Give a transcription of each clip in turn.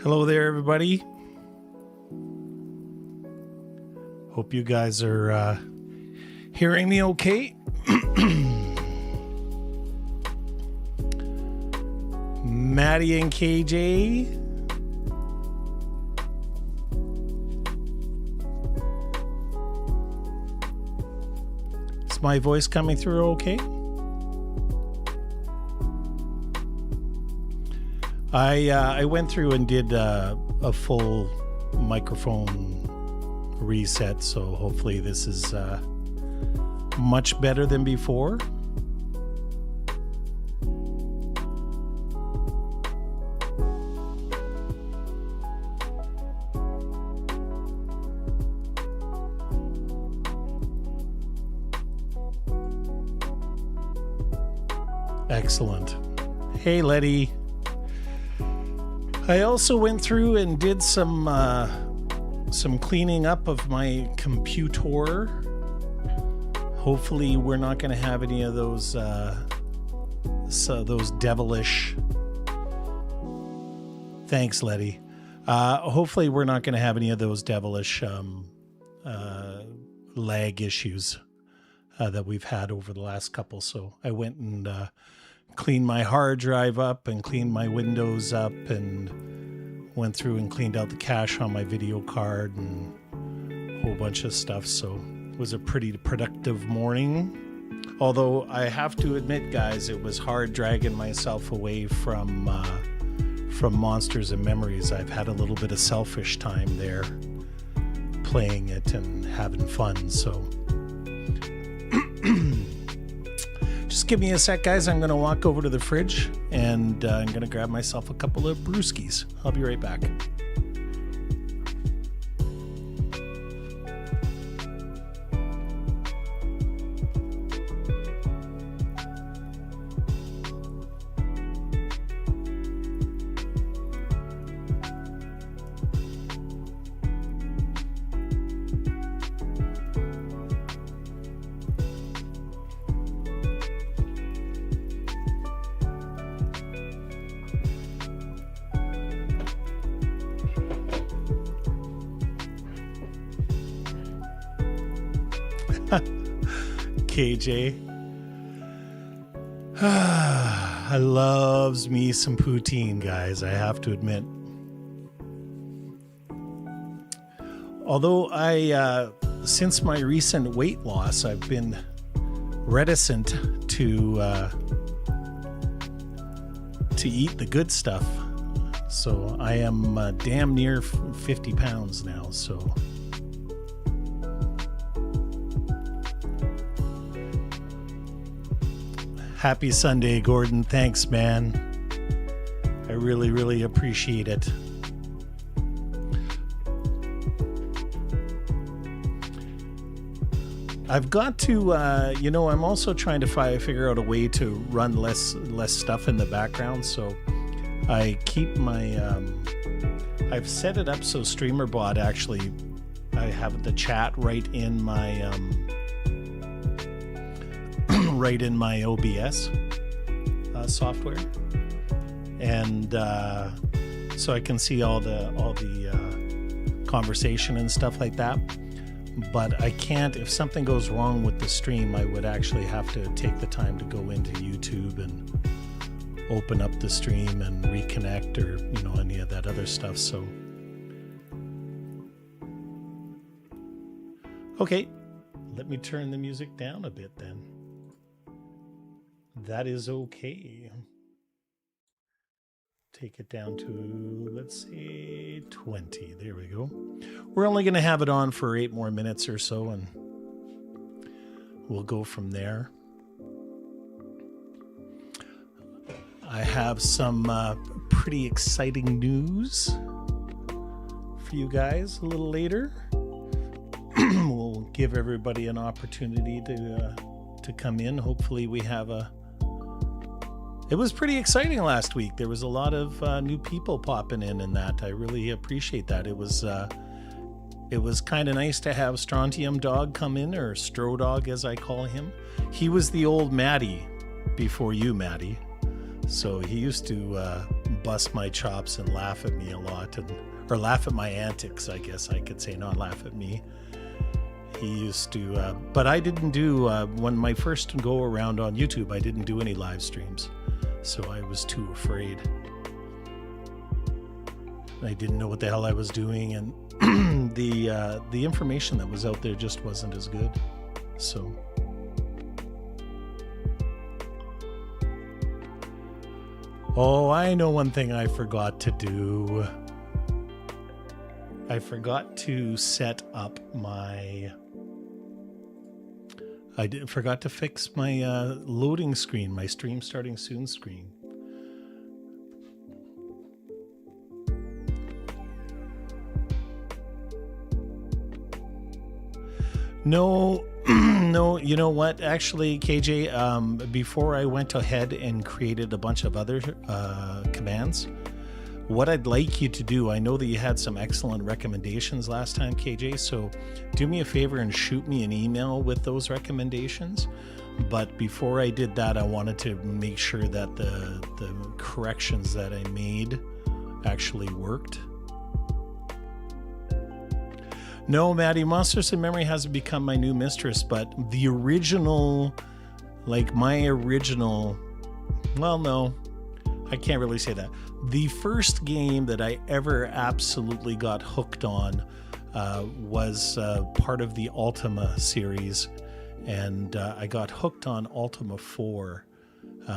Hello there, everybody. Hope you guys are hearing me okay. Maddie and KJ. Is my voice coming through okay? I went through and did a full microphone reset, so hopefully this is much better than before. Excellent. Hey, Letty. I also went through and did some cleaning up of my computer. Hopefully, we're not going to have any of those devilish. Thanks, Letty. Hopefully, we're not going to have any of those devilish lag issues that we've had over the last couple. So I went and cleaned my hard drive up and cleaned my Windows up and went through and cleaned out the cache on my video card and a whole bunch of stuff. So it was a pretty productive morning. Although I have to admit, guys, it was hard dragging myself away from Monsters and Memories. I've had a little bit of selfish time there playing it and having fun. So just give me a sec, guys. I'm going to walk over to the fridge and I'm going to grab myself a couple of brewskis. I'll be right back. KJ. I loves me some poutine, guys, I have to admit. Although since my recent weight loss, I've been reticent to eat the good stuff. So I am damn near 50 pounds now, so... Happy Sunday, Gordon. Thanks, man. I really, really appreciate it. I've got to, I'm also trying to figure out a way to run less stuff in the background. So I keep my, I've set it up so StreamerBot actually, I have the chat right in my, right in my OBS software, and so I can see all the conversation and stuff like that. But I can't, if something goes wrong with the stream, I would actually have to take the time to go into YouTube and open up the stream and reconnect, or any of that other stuff. So okay, let me turn the music down a bit then. That is okay. Take it down to, let's say, 20. There we go. We're only going to have it on for 8 more minutes or so, and we'll go from there. I have some pretty exciting news for you guys a little later. We'll give everybody an opportunity to come in. Hopefully we have it was pretty exciting last week. There was a lot of new people popping in, and that I really appreciate that. It was kind of nice to have Strontium Dog come in, or Stro Dog as I call him. He was the old Maddie before you, Maddie. So he used to bust my chops and laugh at me a lot, or laugh at my antics, I guess I could say, not laugh at me. He used to, but I didn't do, when my first go around on YouTube, I didn't do any live streams. So I was too afraid. I didn't know what the hell I was doing, and the information that was out there just wasn't as good. So I know one thing I forgot to do. I forgot to set up my... forgot to fix my loading screen, my stream starting soon screen. No, no, you know what? Actually, KJ, before I went ahead and created a bunch of other commands, what I'd like you to do, I know that you had some excellent recommendations last time, KJ, so do me a favor and shoot me an email with those recommendations. But before I did that, I wanted to make sure that the corrections that I made actually worked. No, Maddie, Monsters in Memory hasn't become my new mistress, but the original, like my original, well, no, I can't really say that. The first game that I ever absolutely got hooked on was part of the Ultima series, and I got hooked on Ultima 4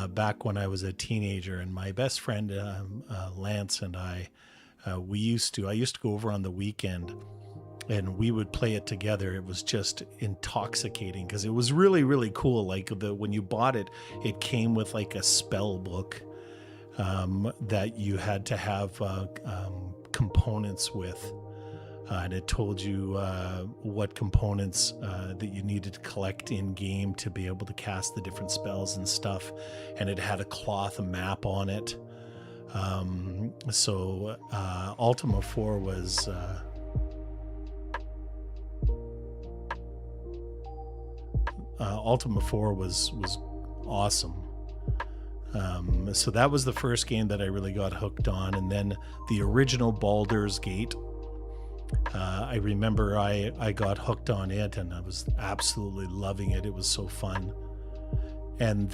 back when I was a teenager, and my best friend Lance and I used to go over on the weekend and we would play it together. It was just intoxicating because it was really, really cool. Like when you bought it, it came with like a spell book that you had to have components with, and it told you what components that you needed to collect in game to be able to cast the different spells and stuff, and it had a cloth map on it. So Ultima 4 was awesome. So that was the first game that I really got hooked on, and then the original Baldur's Gate. I remember I got hooked on it, and I was absolutely loving it. It was so fun. And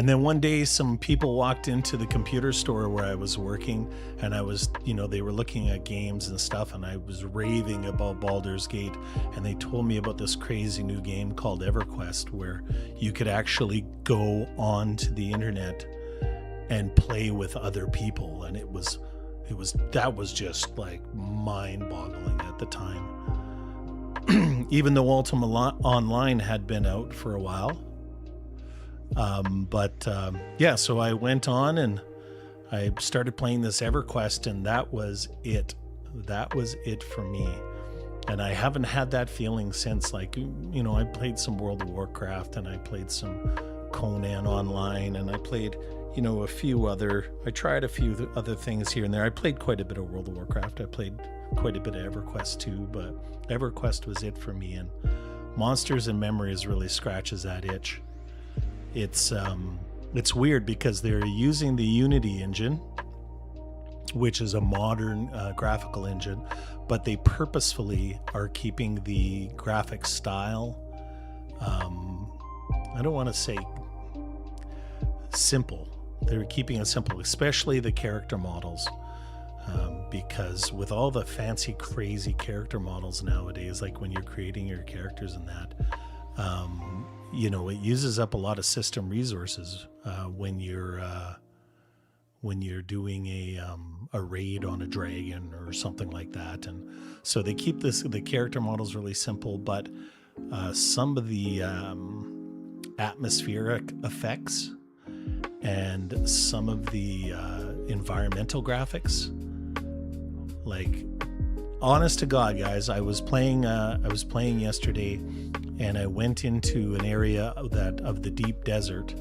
then one day some people walked into the computer store where I was working, and I was, they were looking at games and stuff, and I was raving about Baldur's Gate, and they told me about this crazy new game called EverQuest, where you could actually go onto the internet and play with other people, and that was just like mind-boggling at the time. Even though Ultima Online had been out for a while. So I went on and I started playing this EverQuest, and that was it. That was it for me. And I haven't had that feeling since. Like, I played some World of Warcraft, and I played some Conan Online, and I played, I tried a few other things here and there. I played quite a bit of World of Warcraft. I played quite a bit of EverQuest too, but EverQuest was it for me. And Monsters in Memories really scratches that itch. It's weird because they're using the Unity engine, which is a modern graphical engine, but they purposefully are keeping the graphic style, I don't want to say simple. They're keeping it simple, especially the character models, because with all the fancy, crazy character models nowadays, like when you're creating your characters and that, it uses up a lot of system resources when you're doing a raid on a dragon or something like that. And so they keep the character models really simple, but some of the atmospheric effects and some of the environmental graphics, like, honest to God, guys, I was playing yesterday, and I went into an area of the deep desert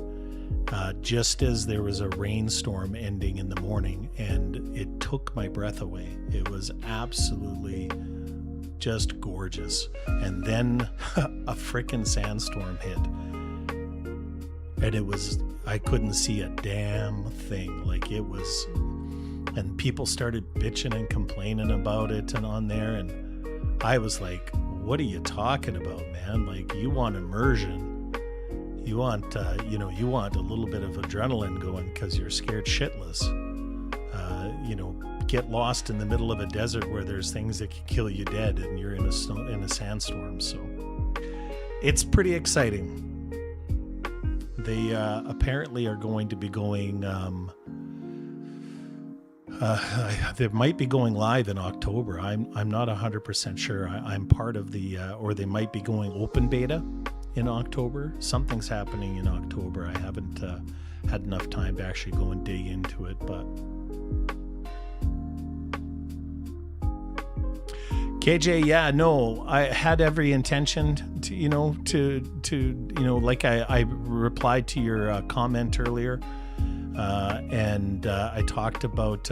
just as there was a rainstorm ending in the morning, and it took my breath away. It was absolutely just gorgeous. And then a frickin' sandstorm hit. and I couldn't see a damn thing. Like it was, and people started bitching and complaining about it and on there, and I was like, what are you talking about, man? Like, you want immersion, you want you want a little bit of adrenaline going because you're scared shitless. Get lost in the middle of a desert where there's things that can kill you dead, and you're in a sandstorm. So it's pretty exciting. They apparently are going to be going. They might be going live in October. I'm not 100% sure. I'm part of the, or they might be going open beta in October. Something's happening in October. I haven't had enough time to actually go and dig into it, but. KJ, yeah, no, I had every intention to like I replied to your comment earlier, and I talked about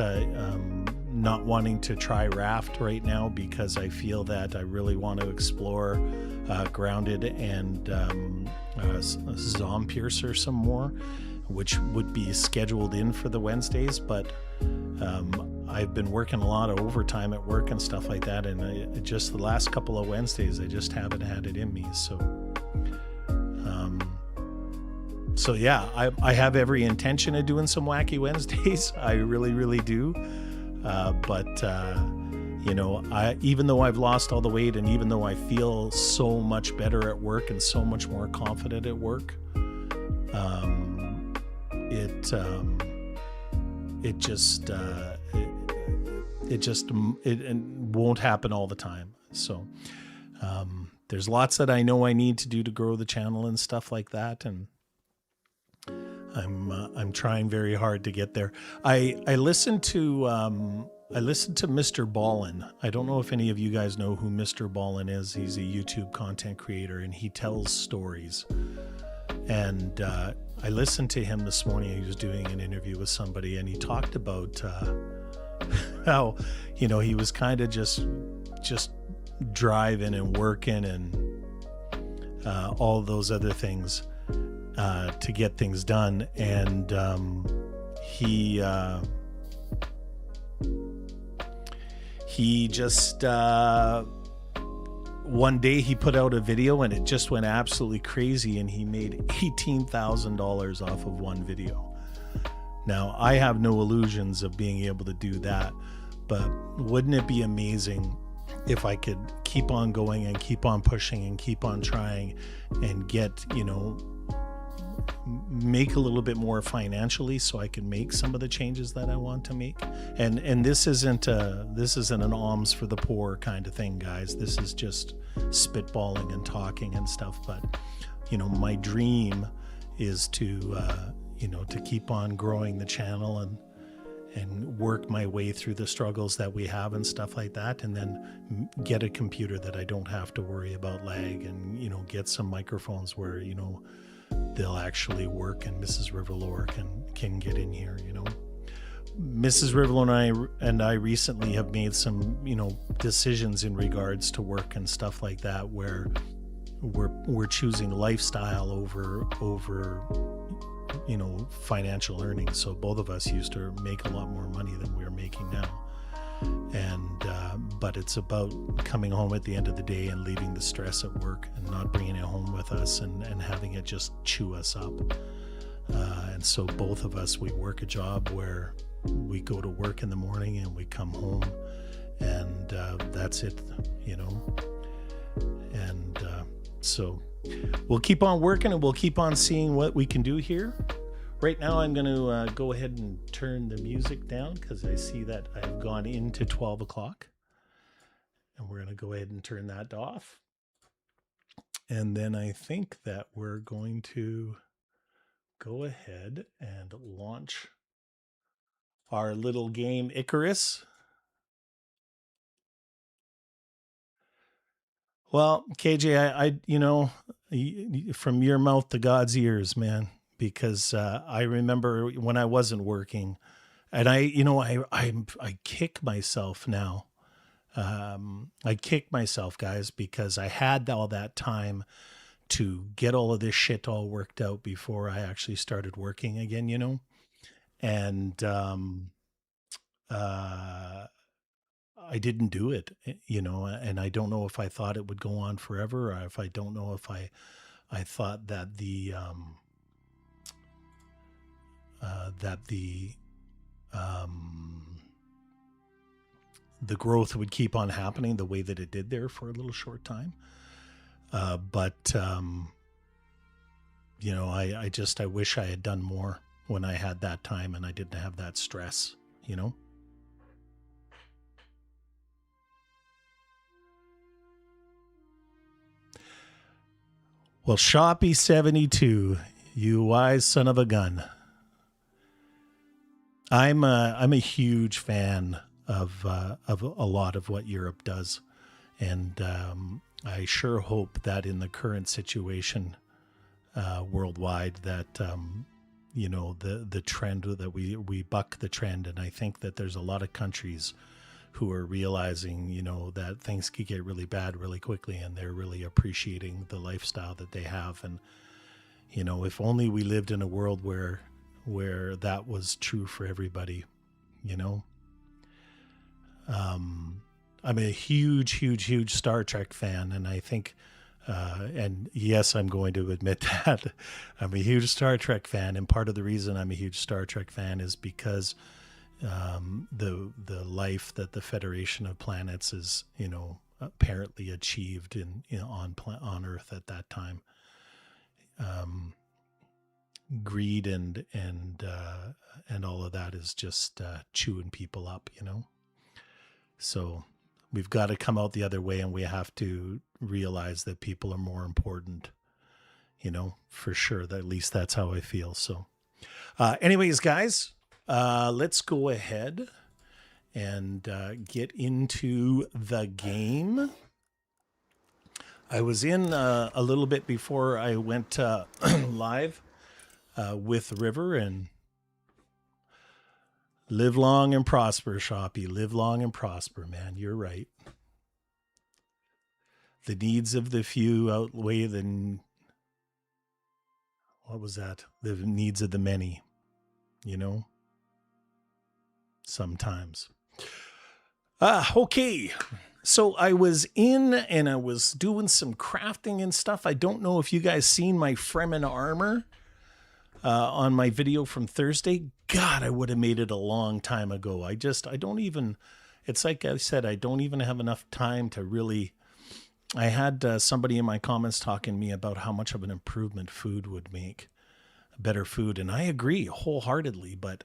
not wanting to try Raft right now because I feel that I really want to explore Grounded and Zompiercer some more, which would be scheduled in for the Wednesdays, but I've been working a lot of overtime at work and stuff like that, and just the last couple of Wednesdays I just haven't had it in me. So yeah, I have every intention of doing some wacky Wednesdays. I really, really do. But even though I've lost all the weight, and even though I feel so much better at work and so much more confident at work, it won't happen all the time. So there's lots that I know I need to do to grow the channel and stuff like that, and I'm trying very hard to get there. I listened to Mr. Ballin. I don't know if any of you guys know who Mr. Ballin is. He's a YouTube content creator, and he tells stories. And I listened to him this morning. He was doing an interview with somebody, and he talked about how he was kind of just driving and working and all those other things to get things done, and he just one day he put out a video and it just went absolutely crazy, and he made $18,000 off of one video. Now, I have no illusions of being able to do that, but wouldn't it be amazing if I could keep on going and keep on pushing and keep on trying and get, make a little bit more financially so I can make some of the changes that I want to make. And this isn't an alms for the poor kind of thing, guys. This is just spitballing and talking and stuff. But, my dream is to keep on growing the channel and work my way through the struggles that we have and stuff like that, and then get a computer that I don't have to worry about lag, and get some microphones where they'll actually work, and Mrs. Riverlore can get in here. Mrs. Riverlore and I recently have made some decisions in regards to work and stuff like that, where we're choosing lifestyle over financial earnings. So both of us used to make a lot more money than we're making now, and but it's about coming home at the end of the day and leaving the stress at work and not bringing it home with us and having it just chew us up. And so both of us, we work a job where we go to work in the morning and we come home, and that's it, and so we'll keep on working, and we'll keep on seeing what we can do here. Right now, I'm going to go ahead and turn the music down because I see that I've gone into 12 o'clock. And we're going to go ahead and turn that off. And then I think that we're going to go ahead and launch our little game, Icarus. Well, KJ, I from your mouth to God's ears, man. Because I remember when I wasn't working, and I kick myself now. I kick myself, guys, because I had all that time to get all of this shit all worked out before I actually started working again, you know? And I didn't do it, you know, and I don't know if I thought it would go on forever, or if I don't know if I thought that the growth would keep on happening the way that it did there for a little short time. But you know, I wish I had done more when I had that time and I didn't have that stress, you know? Well, Shoppy72, you wise son of a gun. I'm a huge fan of a lot of what Europe does, and I sure hope that in the current situation worldwide that you know, the trend that we buck the trend, and I think that there's a lot of countries who are realizing, you know, that things could get really bad really quickly, and they're really appreciating the lifestyle that they have. And you know, if only we lived in a world where that was true for everybody, you know. I'm a huge Star Trek fan, and I think and yes, I'm going to admit that I'm a huge Star Trek fan, and part of the reason I'm a huge Star Trek fan is because the life that the Federation of Planets is, you know, apparently achieved on Earth at that time. Greed and all of that is just chewing people up, you know. So we've got to come out the other way, and we have to realize that people are more important, you know, for sure. At least that's how I feel. So anyways, guys, let's go ahead and get into the game. I was in a little bit before I went live with River, and live long and prosper, Shoppy. Live long and prosper, man. You're right. The needs of the few outweigh the... What was that? The needs of the many, you know? Sometimes. Okay. So I was in and I was doing some crafting and stuff. I don't know if you guys seen my Fremen armor on my video from Thursday. God, I would have made it a long time ago. I don't even, it's like I said, I don't even have enough time to really... I had somebody in my comments talking to me about how much of an improvement food would make, better food. And I agree wholeheartedly, but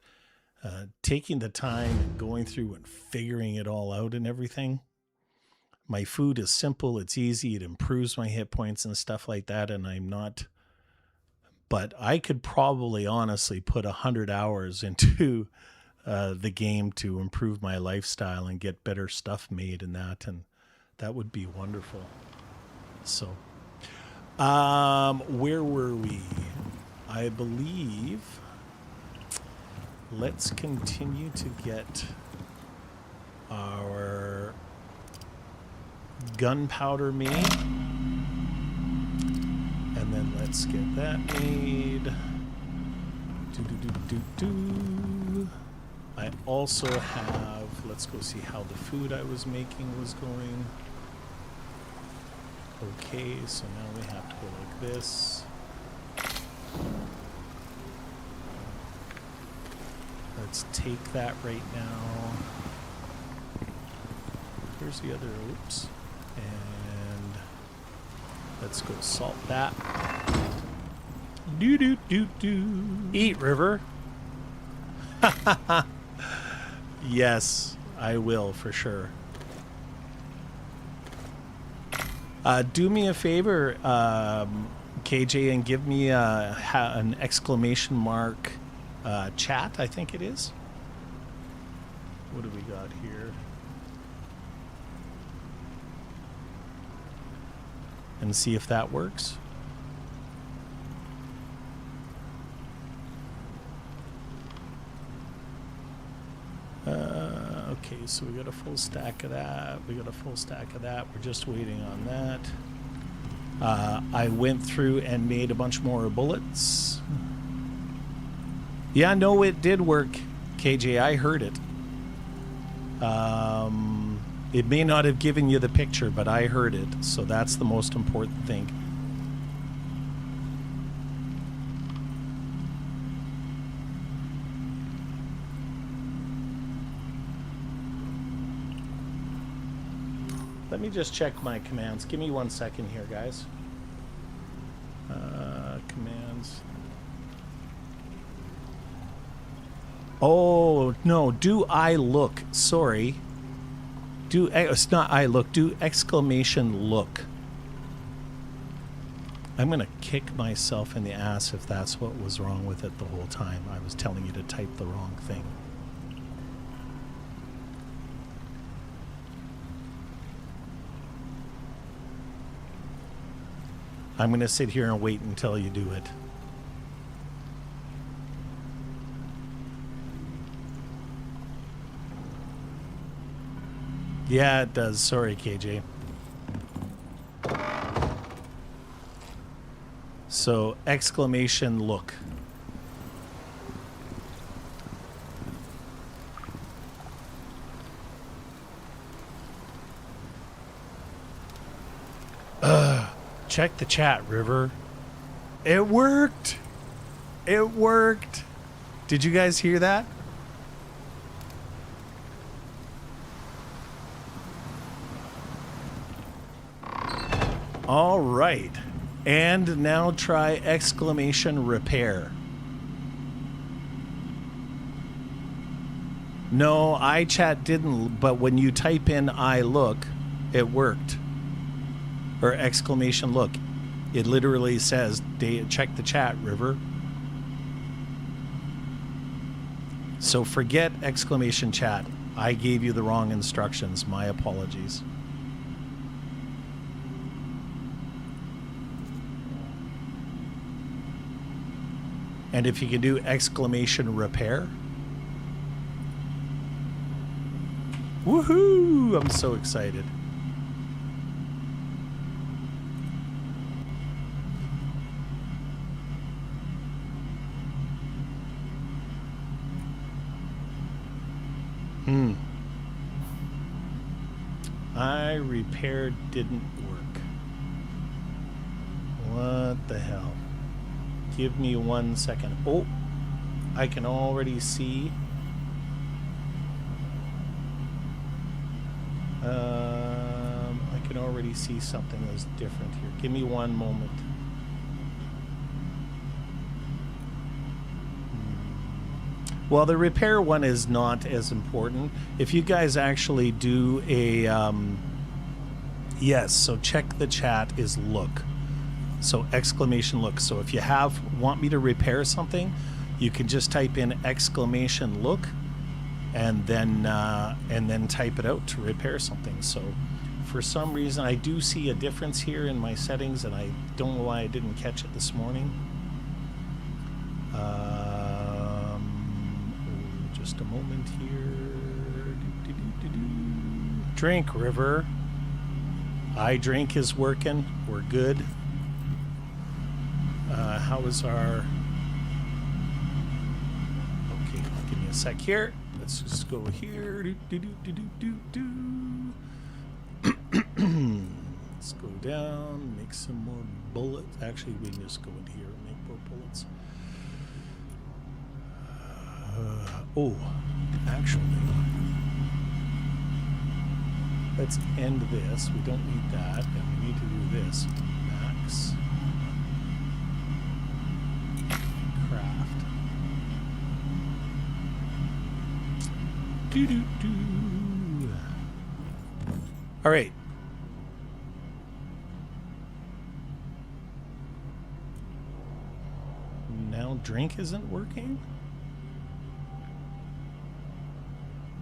taking the time and going through and figuring it all out and everything, my food is simple, it's easy, it improves my hit points and stuff like that. And I'm not, but I could probably honestly put 100 hours into the game to improve my lifestyle and get better stuff made and that. And that would be wonderful. So, where were we? I believe, let's continue to get our gunpowder made. And then let's get that made. I also have, let's go see how the food I was making was going. Okay, so now we have to go like this. Let's take that right now. Here's the other, oops. And let's go salt that. Eat, River. Yes, I will for sure. Do me a favor, KJ, and give me an exclamation mark chat, I think it is. What do we got here? And see if that works. Okay, so we got a full stack of that. We got a full stack of that. We're just waiting on that. I went through and made a bunch more bullets. Yeah, no, it did work, KJ. I heard it. It may not have given you the picture, but I heard it. So that's the most important thing. Let me just check my commands. Give me 1 second here, guys. Commands. Oh, no. Do I look? Sorry. It's not I look. Do exclamation look. I'm going to kick myself in the ass if that's what was wrong with it the whole time. I was telling you to type the wrong thing. I'm going to sit here and wait until you do it. Yeah, it does. Sorry, KJ. So, exclamation look. Check the chat, River. It worked. It worked. Did you guys hear that? All right. And now try exclamation repair. No, iChat didn't, but when you type in I look, it worked. Or exclamation look. It literally says, check the chat, River. So forget exclamation chat. I gave you the wrong instructions. My apologies. And if you can do exclamation repair. Woohoo! I'm so excited. I repaired didn't work. What the hell? Give me 1 second. Oh, I can already see. I can already see something that's different here. Give me one moment. Well, the repair one is not as important. If you guys actually do a, yes, so check the chat is look. So exclamation look. So if you want me to repair something, you can just type in exclamation look and then type it out to repair something. So for some reason, I do see a difference here in my settings, and I don't know why I didn't catch it this morning. Just a moment here. Drink, River. I drink is working. We're good. How is our... Okay, give me a sec here. Let's just go here. Let's go down, make some more bullets. Actually, we can just go in here and make more bullets. Oh, actually, let's end this. We don't need that, and we need to do this. Max. Craft. Doo-doo-doo. All right. Now drink isn't working?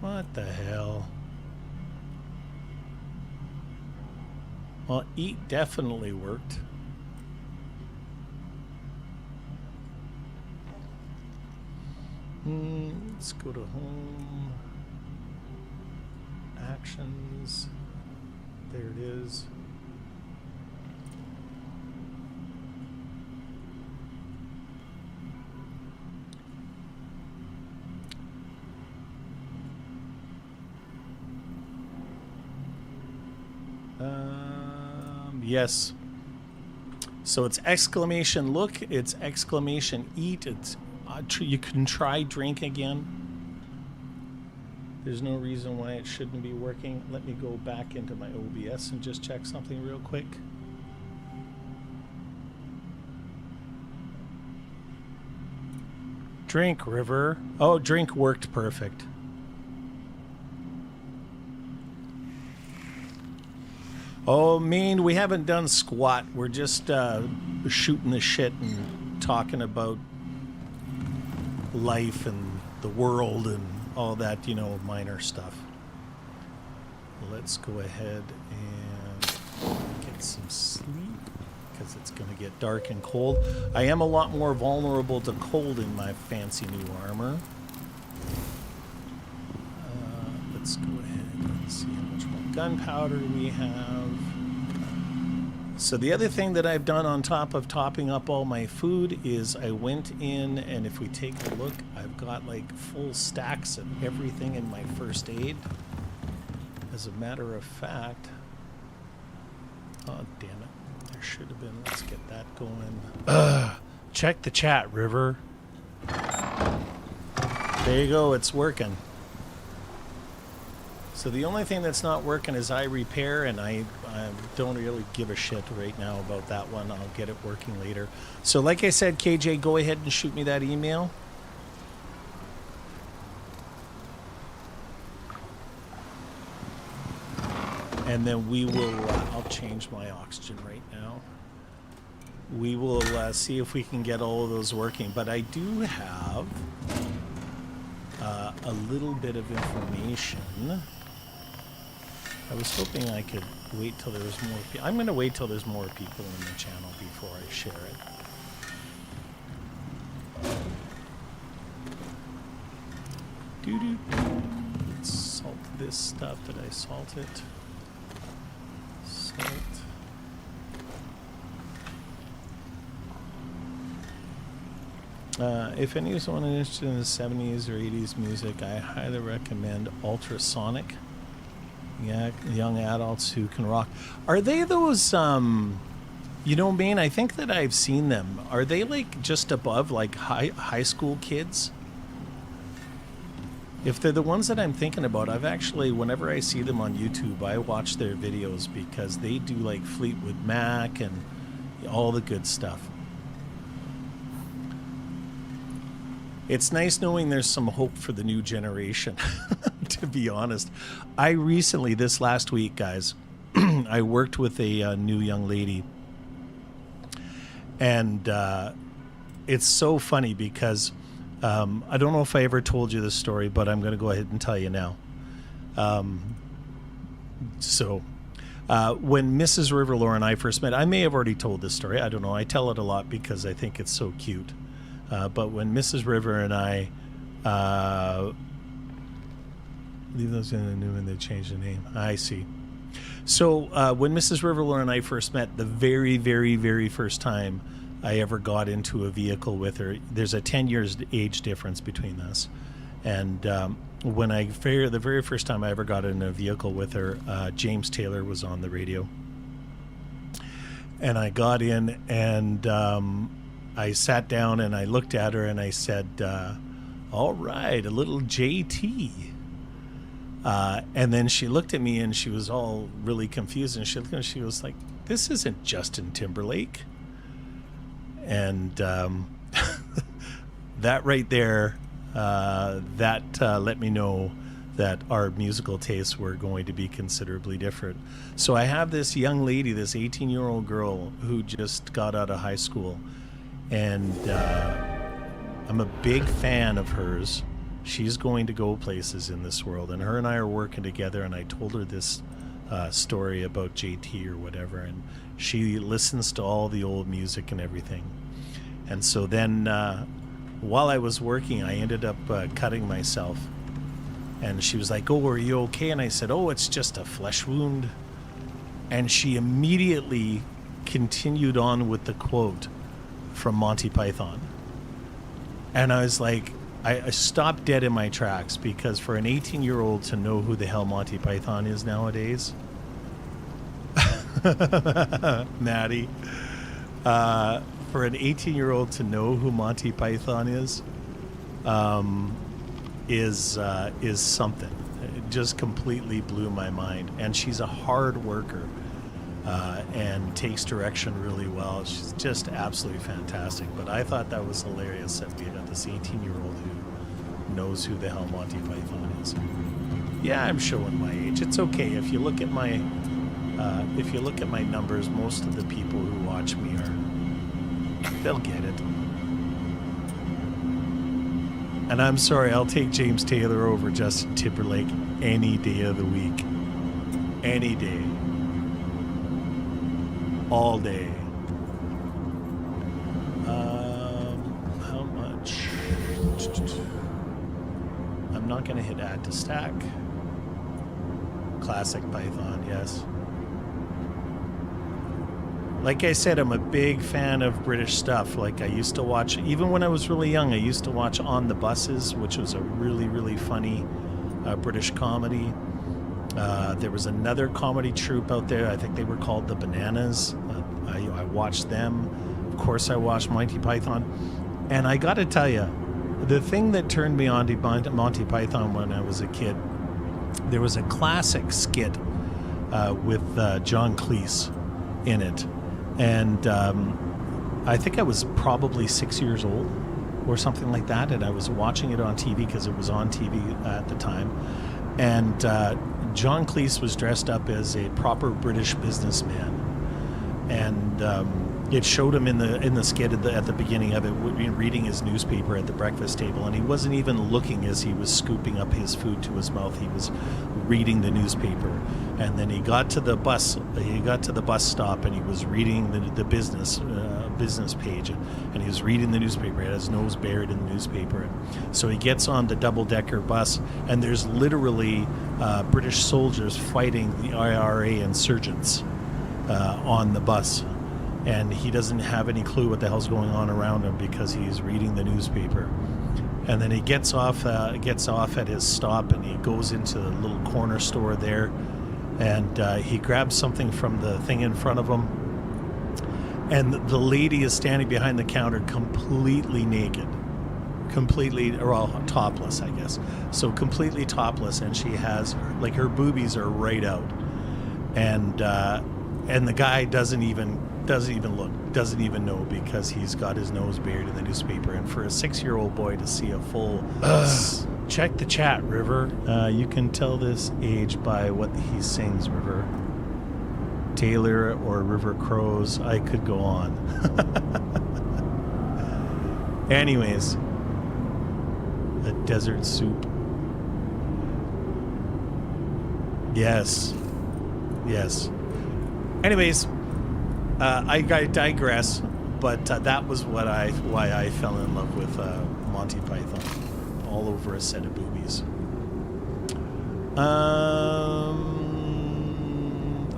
What the hell? Well, eat definitely worked. Let's go to home. Actions. There it is. Yes. So it's exclamation look, it's exclamation eat, it's you can try drink again. There's no reason why it shouldn't be working. Let me go back into my OBS and just check something real quick. Drink, River. Oh, drink worked perfect. Oh, Maine, we haven't done squat. We're just shooting the shit and talking about life and the world and all that, you know, minor stuff. Let's go ahead and get some sleep because it's going to get dark and cold. I am a lot more vulnerable to cold in my fancy new armor. Let's go ahead and see how much more gunpowder we have. So the other thing that I've done on top of topping up all my food is I went in, and if we take a look, I've got like full stacks of everything in my first aid. As a matter of fact, oh damn it, there should have been, let's get that going. Check the chat, River. There you go, it's working. So the only thing that's not working is I repair, and I don't really give a shit right now about that one. I'll get it working later. So like I said, KJ, go ahead and shoot me that email. And then we will, I'll change my oxygen right now. We will see if we can get all of those working. But I do have a little bit of information. I was hoping I could wait till there was more people. I'm going to wait till there's more people in the channel before I share it. Let's salt this stuff. Did I salt it? Salt. If anyone is interested in the 70s or 80s music, I highly recommend Ultrasonic. Yeah, young adults who can rock. Are they those, you know, Maine, I think that I've seen them. Are they like just above like high school kids? If they're the ones that I'm thinking about, I've actually, whenever I see them on YouTube, I watch their videos because they do like Fleetwood Mac and all the good stuff. It's nice knowing there's some hope for the new generation, to be honest. I recently, this last week, guys, I worked with a new young lady. And it's so funny because I don't know if I ever told you this story, but I'm going to go ahead and tell you now. When Mrs. Riverlore and I first met, I may have already told this story. I don't know. I tell it a lot because I think it's so cute. But when Mrs. River and I leave those in the new and they change the name. I see. So when Mrs. Riverlore and I first met, the very, very, very first time I ever got into a vehicle with her, there's a 10 years age difference between us. And when the very first time I ever got in a vehicle with her, James Taylor was on the radio. And I got in and I sat down and I looked at her and I said, all right, a little JT. And then she looked at me and she was all really confused, and she was like, this isn't Justin Timberlake. And that right there, let me know that our musical tastes were going to be considerably different. So I have this young lady, this 18-year-old girl who just got out of high school, and I'm a big fan of hers. She's going to go places in this world, and her and I are working together, and I told her this story about JT or whatever, and she listens to all the old music and everything. And so then while I was working, I ended up cutting myself, and she was like, oh, are you okay? And I said, oh, it's just a flesh wound. And she immediately continued on with the quote from Monty Python. And I was like, I stopped dead in my tracks, because for an 18-year-old to know who the hell Monty Python is nowadays, Maddie. For an 18-year-old to know who Monty Python is something. It just completely blew my mind. And she's a hard worker and takes direction really well. She's just absolutely fantastic. But I thought that was hilarious that we got this 18-year-old who knows who the hell Monty Python is. Yeah, I'm showing my age. It's okay. If you look at my numbers, most of the people who watch me they'll get it. And I'm sorry, I'll take James Taylor over Justin Timberlake any day of the week. Any day. All day. How much? I'm not going to hit add to stack. Classic Python, yes. Like I said, I'm a big fan of British stuff. Like I used to watch, even when I was really young, I used to watch On the Buses, which was a really, really funny British comedy. There was another comedy troupe out there. I think they were called The Bananas. I watched them. Of course, I watched Monty Python. And I got to tell you, the thing that turned me on to Monty Python when I was a kid, there was a classic skit with John Cleese in it. And I think I was probably 6 years old or something like that. And I was watching it on TV because it was on TV at the time. And John Cleese was dressed up as a proper British businessman. And it showed him in the skit at the beginning of it, reading his newspaper at the breakfast table, and he wasn't even looking as he was scooping up his food to his mouth. He was reading the newspaper, and then he got to the bus. He got to the bus stop, and he was reading the business page, and he was reading the newspaper. He had his nose buried in the newspaper, and so he gets on the double-decker bus, and there's literally British soldiers fighting the IRA insurgents on the bus. And he doesn't have any clue what the hell's going on around him because he's reading the newspaper. And then he gets off at his stop, and he goes into the little corner store there, and he grabs something from the thing in front of him. And the lady is standing behind the counter completely naked. Topless, I guess. So completely topless, and she has, like, her boobies are right out. And the guy doesn't even look, doesn't even know, because he's got his nose buried in the newspaper. And for a 6-year-old boy to see a full check the chat, River. You can tell this age by what he sings, River. Taylor or River Crows. I could go on. Anyways, a desert soup. Yes. Anyways, I digress, but that was why I fell in love with Monty Python, all over a set of boobies.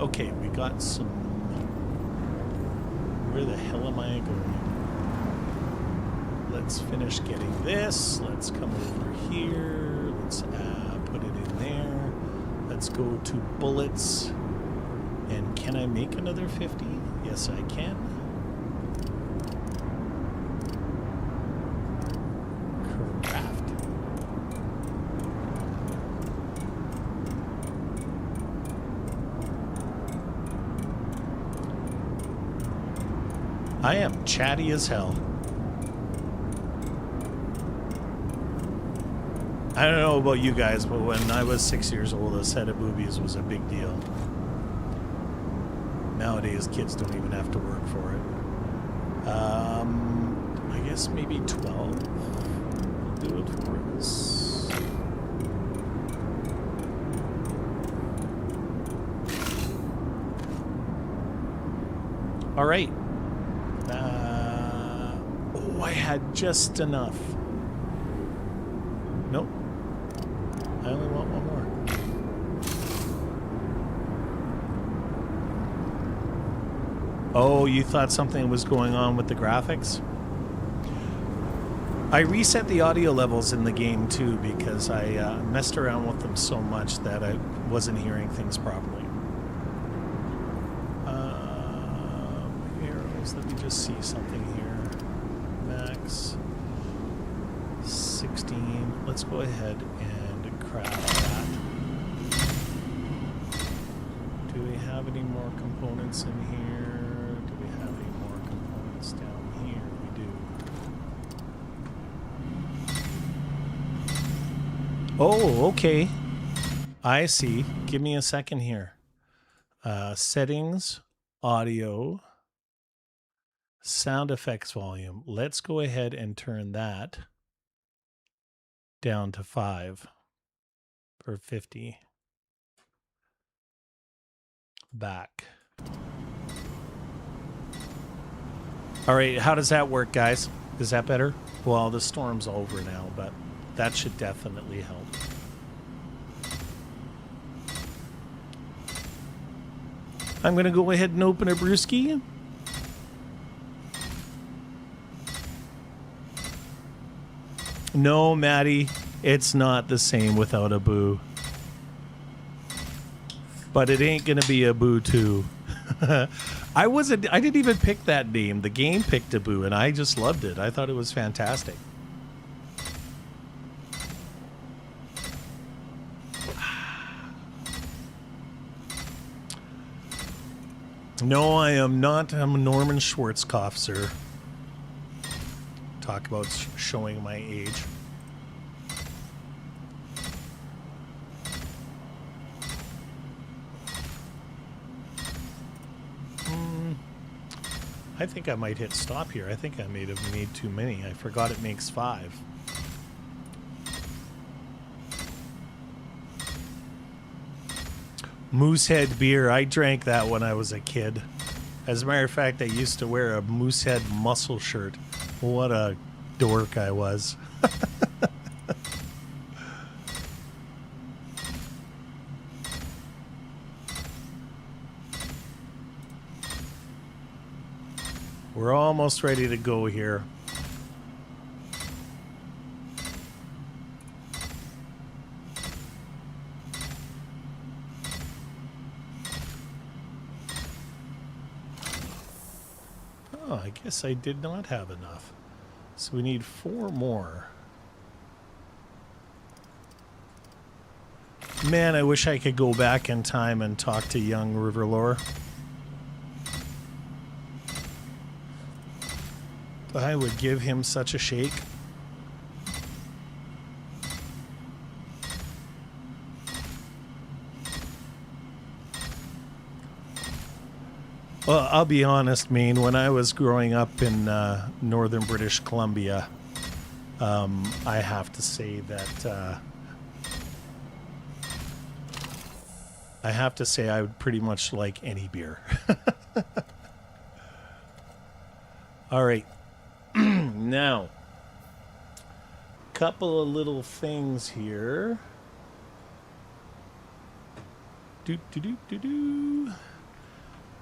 Okay, we got some. Where the hell am I going? Let's finish getting this. Let's come over here. Let's put it in there. Let's go to bullets. And can I make another 50? Yes, I can. Craft. I am chatty as hell. I don't know about you guys, but when I was 6 years old, a set of boobies was a big deal. Nowadays, kids don't even have to work for it. I guess maybe 12 will do it for us. All right. I had just enough. Nope. I only want one more. Oh, you thought something was going on with the graphics? I reset the audio levels in the game too, because I messed around with them so much that I wasn't hearing things properly. max. Let me just see something here. Max 16. Let's go ahead and craft that. Do we have any more components in here? Do we have any more components down here? We do. Oh, okay. I see. Give me a second here. Settings, audio, sound effects volume. Let's go ahead and turn that down to 5 or 50. Back. All right, how does that work, guys? Is that better? Well, the storm's over now, but that should definitely help. I'm going to go ahead and open a brewski. No, Maddie, it's not the same without a boo. But it ain't going to be a boo too. I didn't even pick that name. The game picked a boo, and I just loved it. I thought it was fantastic. No, I am not. I'm Norman Schwarzkopf, sir. Talk about showing my age. I think I might hit stop here. I think I may have made too many. I forgot it makes 5. Moosehead beer. I drank that when I was a kid. As a matter of fact, I used to wear a Moosehead muscle shirt. What a dork I was. We're almost ready to go here. Oh, I guess I did not have enough. So we need 4 more. Man, I wish I could go back in time and talk to young Riverlore. I would give him such a shake. Well, I'll be honest, Mean. When I was growing up in northern British Columbia, I have to say that I would pretty much like any beer. All right. Now, couple of little things here.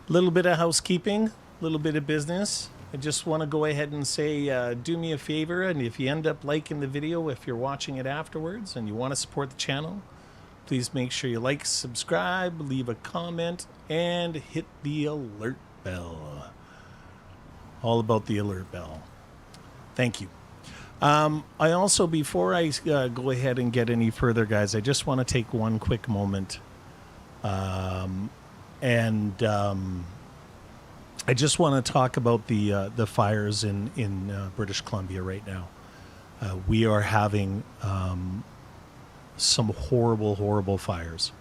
Little bit of housekeeping, little bit of business. I just want to go ahead and say, do me a favor, and if you end up liking the video, if you're watching it afterwards and you want to support the channel, please make sure you like, subscribe, leave a comment, and hit the alert bell. All about the alert bell. Thank you. I also, before I go ahead and get any further, guys, I just want to take one quick moment. I just want to talk about the fires in British Columbia right now. We are having some horrible, horrible fires.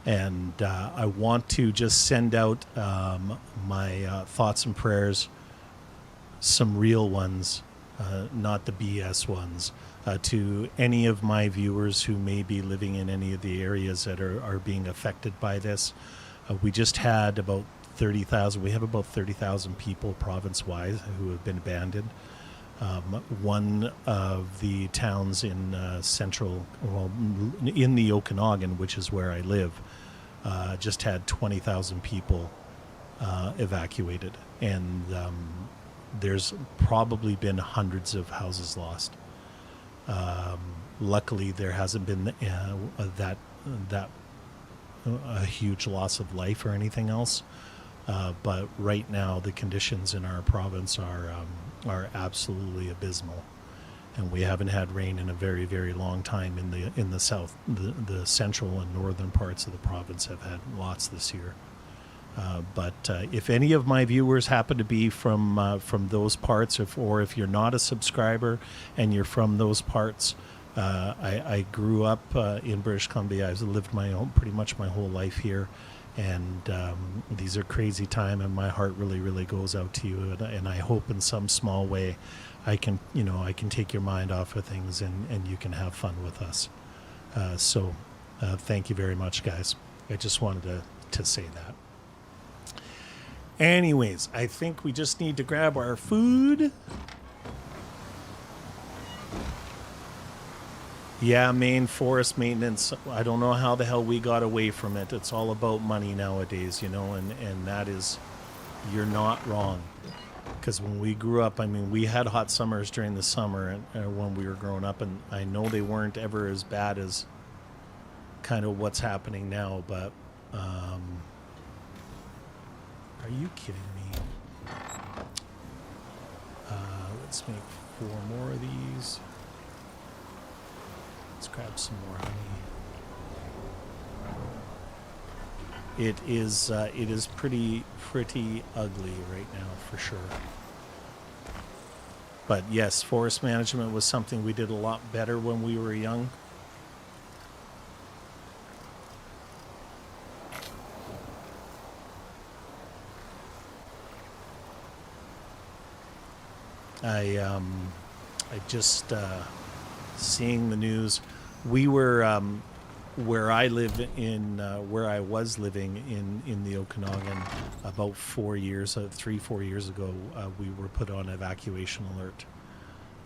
And I want to just send out my thoughts and prayers, some real ones, not the BS ones, to any of my viewers who may be living in any of the areas that are being affected by this. We just had about 30,000. We have about 30,000 people province-wide who have been abandoned. One of the towns in in the Okanagan, which is where I live, just had 20,000 people evacuated, and there's probably been hundreds of houses lost. Luckily, there hasn't been a huge loss of life or anything else. But right now, the conditions in our province are absolutely abysmal, and we haven't had rain in a very, very long time in the south. The central and northern parts of the province have had lots this year. But if any of my viewers happen to be from those parts, or if you're not a subscriber and you're from those parts, I grew up in British Columbia. I've lived pretty much my whole life here, and these are crazy time, and my heart really, really goes out to you. And I hope in some small way I can take your mind off of things, and you can have fun with us. So thank you very much, guys. I just wanted to say that. Anyways, I think we just need to grab our food. Yeah, Maine forest maintenance. I don't know how the hell we got away from it. It's all about money nowadays, and that is, you're not wrong. Because when we grew up, I mean, we had hot summers during the summer when we were growing up, and I know they weren't ever as bad as kind of what's happening now, but are you kidding me? Let's make 4 more of these. Let's grab some more honey. It is pretty ugly right now, for sure. But yes, forest management was something we did a lot better when we were young. I just seeing the news. We were where I live in where I was living in the Okanagan about 4 years, 3-4 years ago. We were put on evacuation alert,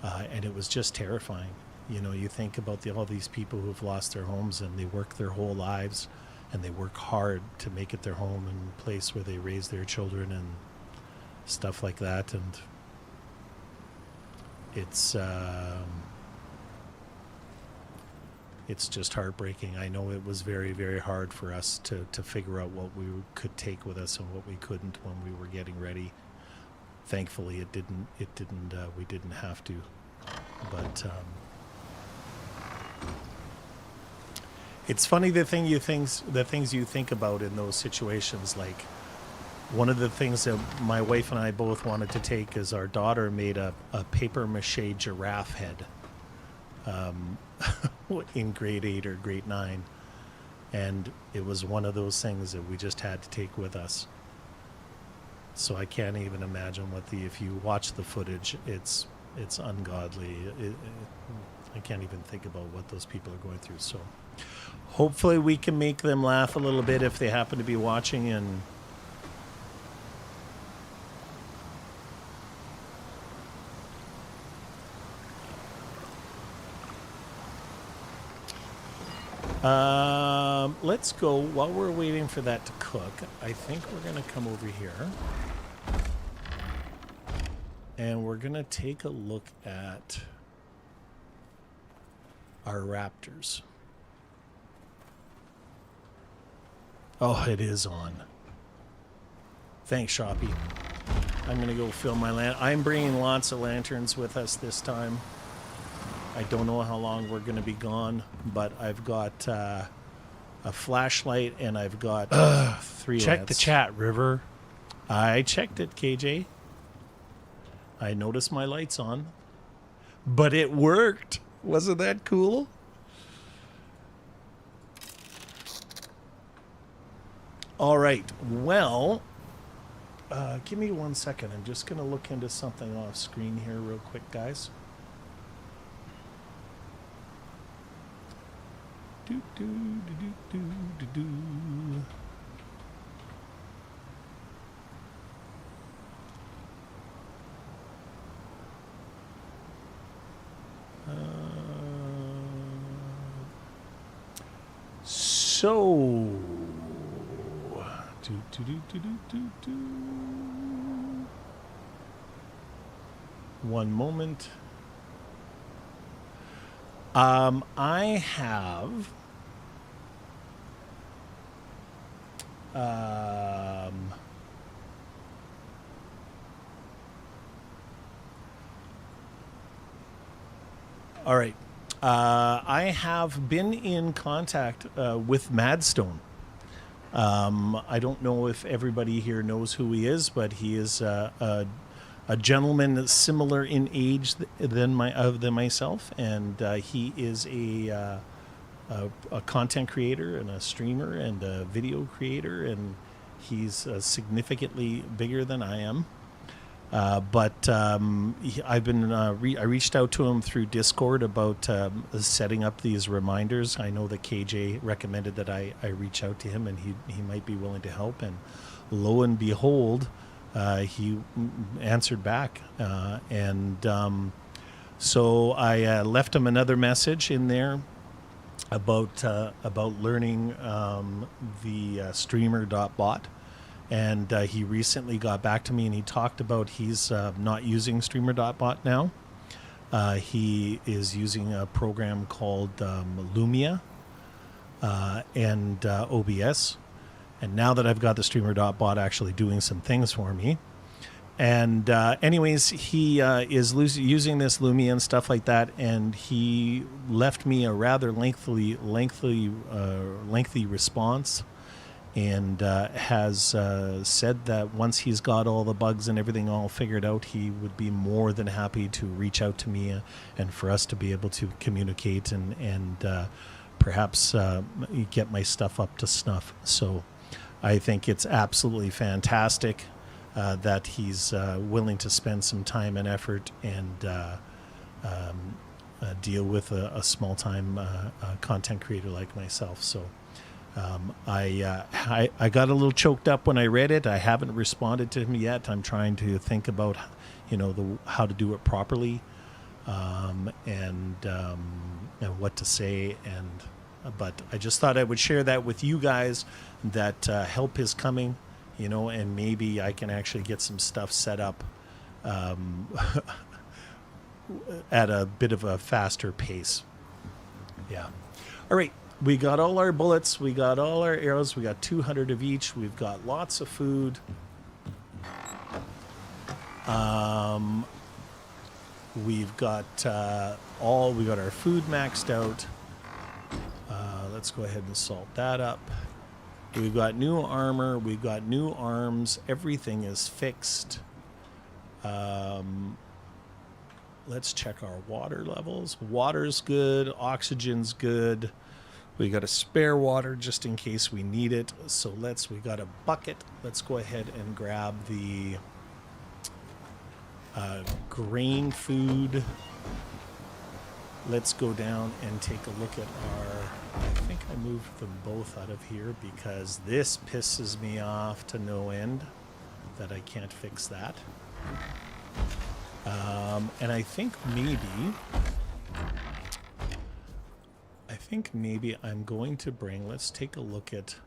and it was just terrifying. You think about all these people who've lost their homes, and they work their whole lives, and they work hard to make it their home and place where they raise their children and stuff like that, and it's just heartbreaking. I know it was very, very hard for us to figure out what we could take with us and what we couldn't when we were getting ready. Thankfully, we didn't have to. But it's funny the things you think about in those situations. Like, one of the things that my wife and I both wanted to take is our daughter made a paper mache giraffe head in grade 8 or grade 9, and it was one of those things that we just had to take with us. So I can't even imagine if you watch the footage, it's ungodly. I can't even think about what those people are going through. So hopefully we can make them laugh a little bit if they happen to be watching. And let's go, while we're waiting for that to cook, I think we're going to come over here and we're going to take a look at our raptors. Oh, it is on. Thanks, Shoppy. I'm going to go fill my I'm bringing lots of lanterns with us this time. I don't know how long we're going to be gone, but I've got a flashlight and I've got 3 Check lamps. the chat, River. I checked it, KJ. I noticed my light's on, but it worked. Wasn't that cool? All right. Well, give me 1 second. I'm just going to look into something off screen here real quick, guys. Do, do, do, do, do, do, do. So, one moment. I have All right. I have been in contact with Madstone. I don't know if everybody here knows who he is, but he is a gentleman similar in age than myself, and he is a content creator and a streamer and a video creator, and he's significantly bigger than I am. But I've been I reached out to him through Discord about setting up these reminders. I know that KJ recommended that I reach out to him, and he might be willing to help. And lo and behold, he answered back, so I left him another message in there about learning the streamer.bot. And he recently got back to me, and he talked about he's not using streamer.bot now. He is using a program called Lumia and OBS. And now that I've got the streamer.bot actually doing some things for me. And anyways, he is using this Lumia and stuff like that. And he left me a rather lengthy response. And has said that once he's got all the bugs and everything all figured out, he would be more than happy to reach out to me and for us to be able to communicate and perhaps get my stuff up to snuff. So I think it's absolutely fantastic that he's willing to spend some time and effort and deal with a small-time content creator like myself. So I got a little choked up when I read it. I haven't responded to him yet. I'm trying to think about, how to do it properly, and what to say. But I just thought I would share that with you guys, that help is coming, and maybe I can actually get some stuff set up at a bit of a faster pace. Yeah. All right. We got all our bullets. We got all our arrows. We got 200 of each. We've got lots of food. We've got we got our food maxed out. Let's go ahead and salt that up. We've got new armor. We've got new arms. Everything is fixed. Let's check our water levels. Water's good. Oxygen's good. We got a spare water just in case we need it. So we got a bucket. Let's go ahead and grab the grain food. Let's go down and take a look at I think I moved them both out of here because this pisses me off to no end that I can't fix that. And I think maybe I'm going to bring, let's take a look at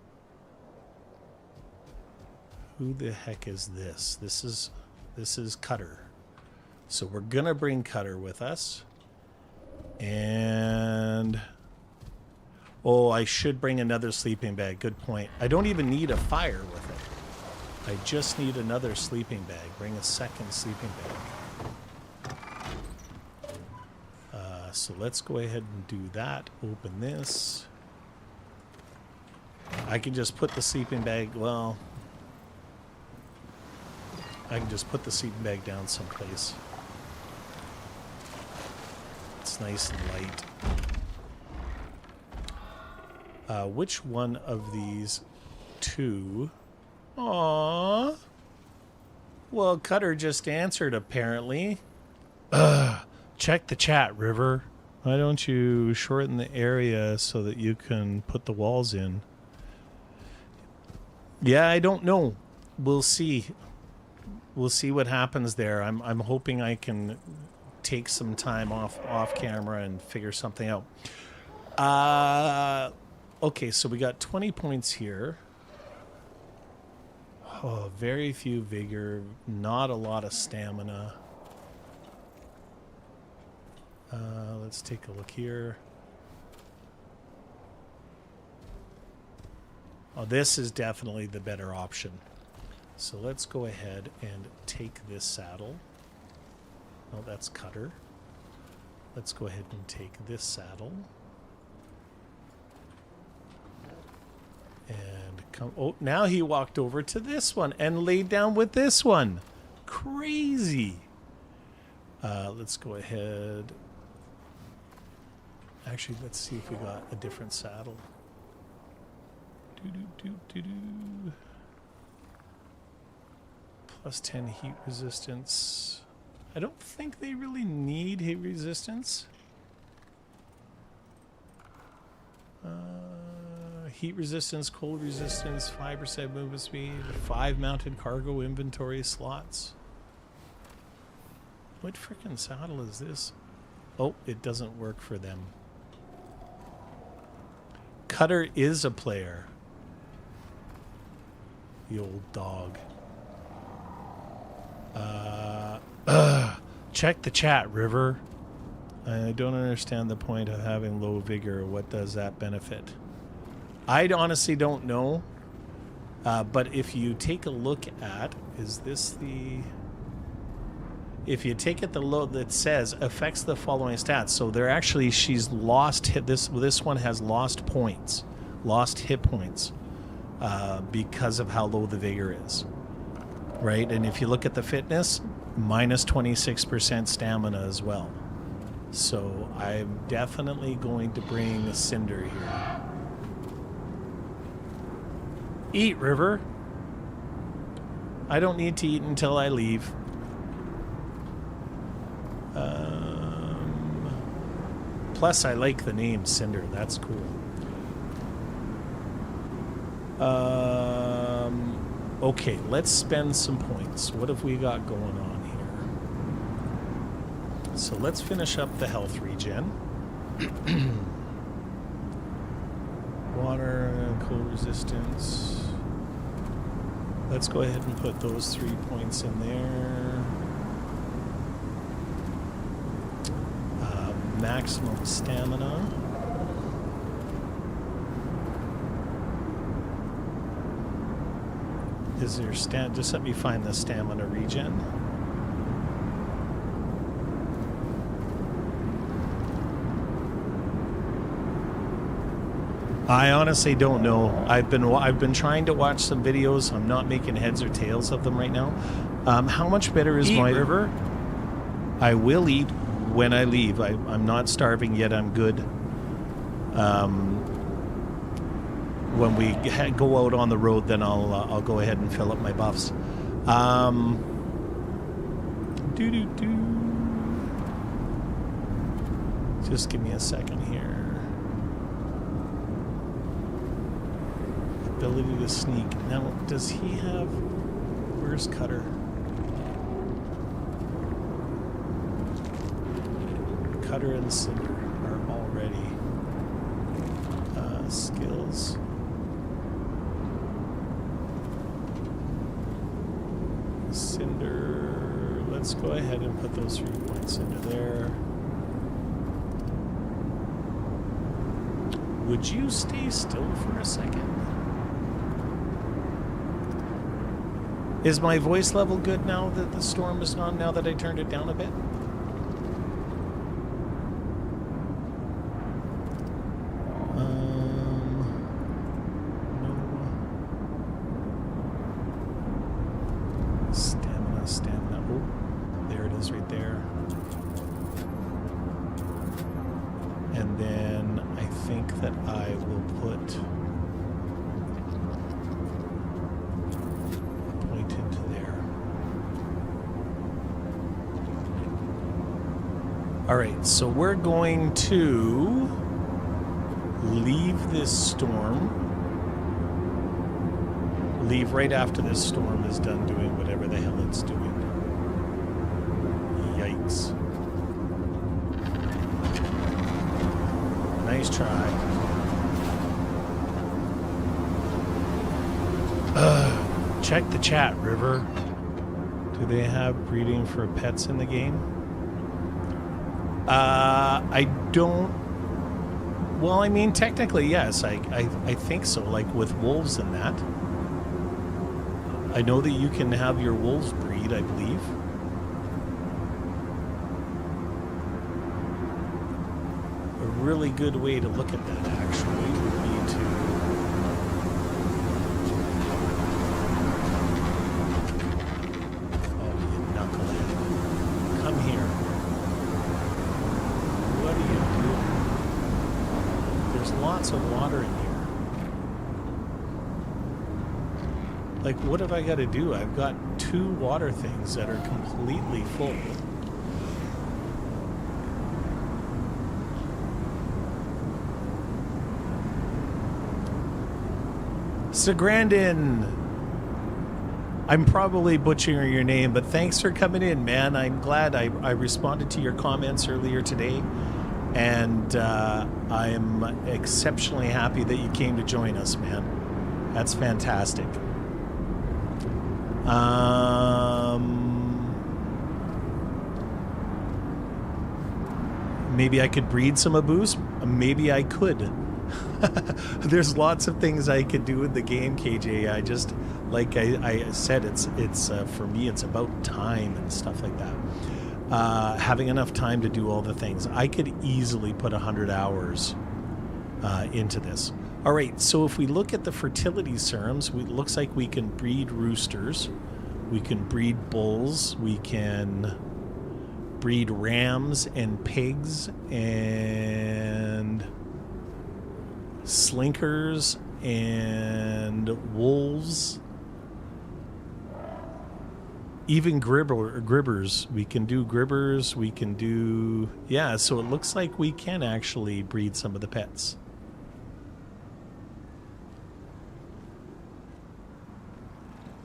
who the heck is this. This is Cutter. So we're going to bring Cutter with us. And I should bring another sleeping bag. Good point. I don't even need a fire with it. I just need another sleeping bag. Bring a second sleeping bag. So let's go ahead and do that. Open this. I can just put the sleeping bag, I can just put the sleeping bag down someplace. It's nice and light. Which one of these two? Aww. Well, Cutter just answered, apparently. Check the chat, River. Why don't you shorten the area so that you can put the walls in? Yeah, I don't know. We'll see. We'll see what happens there. I'm hoping I can take some time off camera and figure something out. Okay, so we got 20 points here. Oh, very few vigor, not a lot of stamina. Let's take a look here. Oh, this is definitely the better option. So let's go ahead and take this saddle. Oh, that's Cutter. let's go ahead and take this saddle. And come... Oh, now he walked over to this one and laid down with this one. Crazy. Let's go ahead. Actually, let's see if we got a different saddle. Plus 10 heat resistance. I don't think they really need heat resistance. Heat resistance, cold resistance, 5% movement speed, 5 mounted cargo inventory slots. What frickin' saddle is this? Oh, it doesn't work for them. Cutter is a player. The old dog. Check the chat, River. I don't understand the point of having low vigor. What does that benefit? I honestly don't know. But if you take a look at... Is this the... If you take it the load that says affects the following stats. So they're actually... She's lost... This one has lost points. Lost hit points. Because of how low the vigor is. Right? And if you look at the fitness... Minus 26% stamina as well. So I'm definitely going to bring Cinder here. Eat, River. I don't need to eat until I leave. Plus, I like the name Cinder. That's cool. Okay, let's spend some points. What have we got going on? So let's finish up the health regen. Water, cold resistance. Let's go ahead and put those 3 points in there. Maximum stamina. Is there just let me find the stamina regen. I honestly don't know. I've been trying to watch some videos. I'm not making heads or tails of them right now. How much better is my River? I will eat when I leave. I'm not starving yet. I'm good. When we go out on the road, then I'll go ahead and fill up my buffs. Just give me a second here. Ability to sneak. Now, does he have... Where's Cutter? Cutter and Cinder are already skills. Cinder... Let's go ahead and put those 3 points into there. Would you stay still for a second? Is my voice level good now that the storm is gone, now that I turned it down a bit? No. Stamina. Oh, there it is right there. And then I think that I will put... Alright, so we're going to leave this storm. Leave right after this storm is done doing whatever the hell it's doing. Yikes. Nice try. Check the chat, River. Do they have breeding for pets in the game? I don't... Well, I mean, technically, yes. I think so, like with wolves and that. I know that you can have your wolves breed, I believe. really good way to look at that, actually, would be to... Oh, you knucklehead. Come here. What are you doing? There's lots of water in here. Like, what have I got to do? I've got 2 water things that are completely full. Sagrandin, I'm probably butchering your name, but thanks for coming in, man. I'm glad I responded to your comments earlier today, and I'm exceptionally happy that you came to join us, man. That's fantastic. Maybe I could breed some Abus. Maybe I could. There's lots of things I could do in the game, KJ. I just, like I said, it's for me, it's about time and stuff like that. Having enough time to do all the things. I could easily put 100 hours into this. All right, so if we look at the fertility serums, it looks like we can breed roosters, we can breed bulls, we can breed rams and pigs and slinkers and wolves, even gribbers. We can do gribbers, we can do, yeah, so it looks like we can actually breed some of the pets.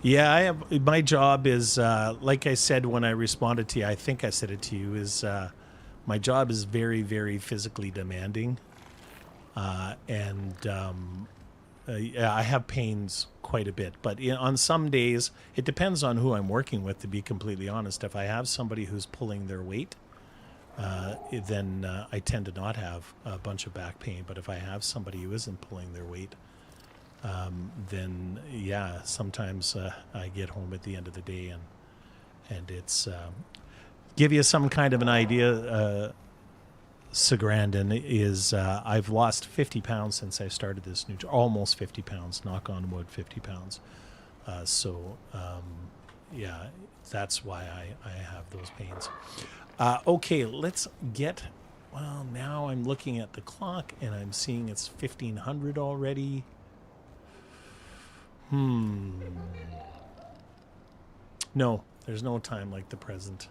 Yeah, I have, my job is, like I said when I responded to you, I think I said it to you, is my job is very, very physically demanding. I have pains quite a bit, but on some days, it depends on who I'm working with, to be completely honest. If I have somebody who's pulling their weight, then I tend to not have a bunch of back pain. But if I have somebody who isn't pulling their weight, then yeah, sometimes I get home at the end of the day and it's give you some kind of an idea. Sagrandin is I've lost 50 pounds since I started this new almost 50 pounds, knock on wood, 50 pounds. Yeah, that's why I have those pains. Okay, let's get, well, now I'm looking at the clock and I'm seeing it's 1500 already. No, there's no time like the present.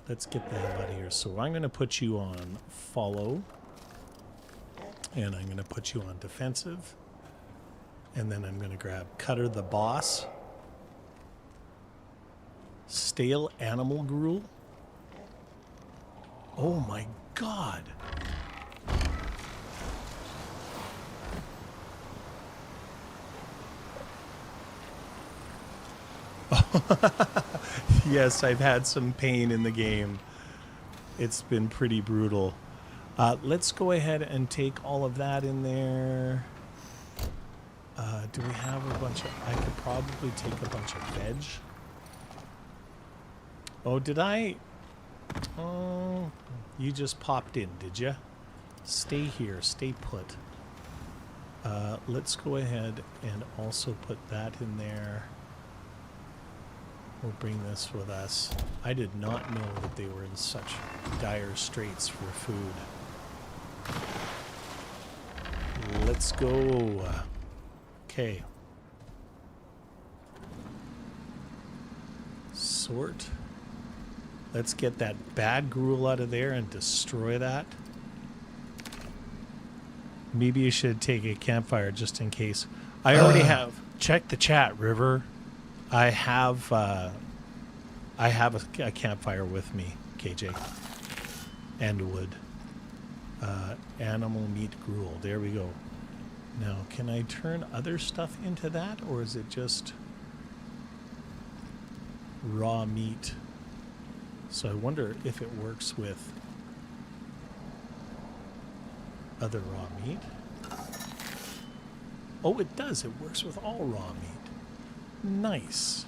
Let's get the hell out of here. So I'm going to put you on follow. And I'm going to put you on defensive. And then I'm going to grab Cutter the Boss. Stale Animal Gruel. Oh my God. Yes, I've had some pain in the game. It's been pretty brutal. Let's go ahead and take all of that in there. Do we have a bunch of... I could probably take a bunch of veg. Oh, did I... Oh, you just popped in, did you? Stay here. Stay put. Let's go ahead and also put that in there. We'll bring this with us. I did not know that they were in such dire straits for food. Let's go. Okay. Sort. Let's get that bad gruel out of there and destroy that. Maybe you should take a campfire just in case. I already have. Check the chat, River. I have a campfire with me, KJ, and wood. Animal meat gruel. There we go. Now, can I turn other stuff into that, or is it just raw meat? So I wonder if it works with other raw meat. Oh, it does. It works with all raw meat. Nice.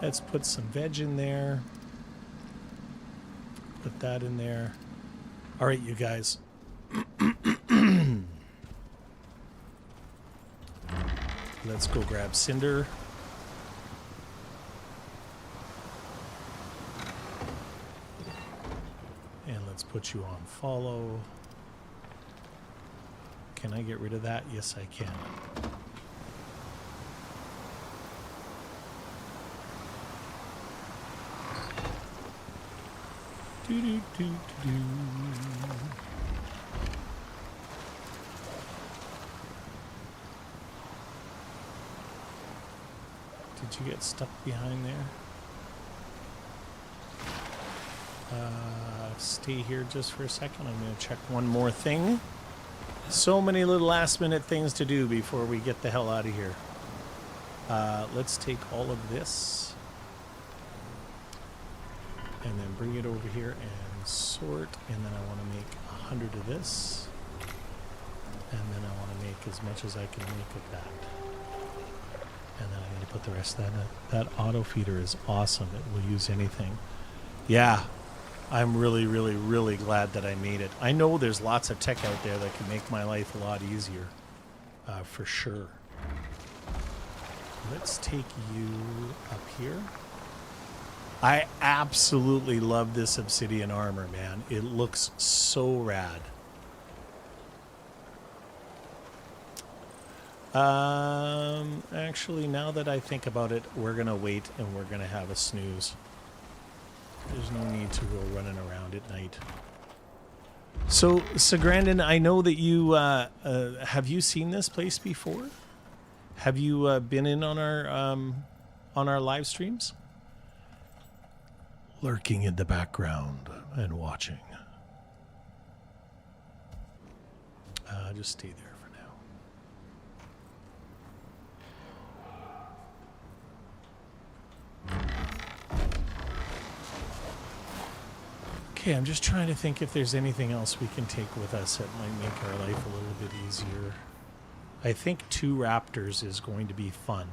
Let's put some veg in there. Put that in there. All right, you guys. Let's go grab Cinder. And let's put you on follow. Can I get rid of that? Yes, I can. Do, do, do, do. Did you get stuck behind there? Stay here just for a second. I'm going to check one more thing. So many little last minute things to do before we get the hell out of here. Let's take all of this and then bring it over here and sort, and then I want to make 100 of this, and then I want to make as much as I can make of that, and then I'm going to put the rest of that in. That auto feeder is awesome. It will use anything. Yeah, I'm really, really, really glad that I made it. I know there's lots of tech out there that can make my life a lot easier, for sure. Let's take you up here. I absolutely love this obsidian armor, man. It looks so rad. Actually, now that I think about it, we're going to wait and we're going to have a snooze. There's no need to go running around at night. So Grandin, I know that you, have you seen this place before? Have you been in on our live streams? Lurking in the background and watching. Just stay there for now. Okay, I'm just trying to think if there's anything else we can take with us that might make our life a little bit easier. I think 2 raptors is going to be fun.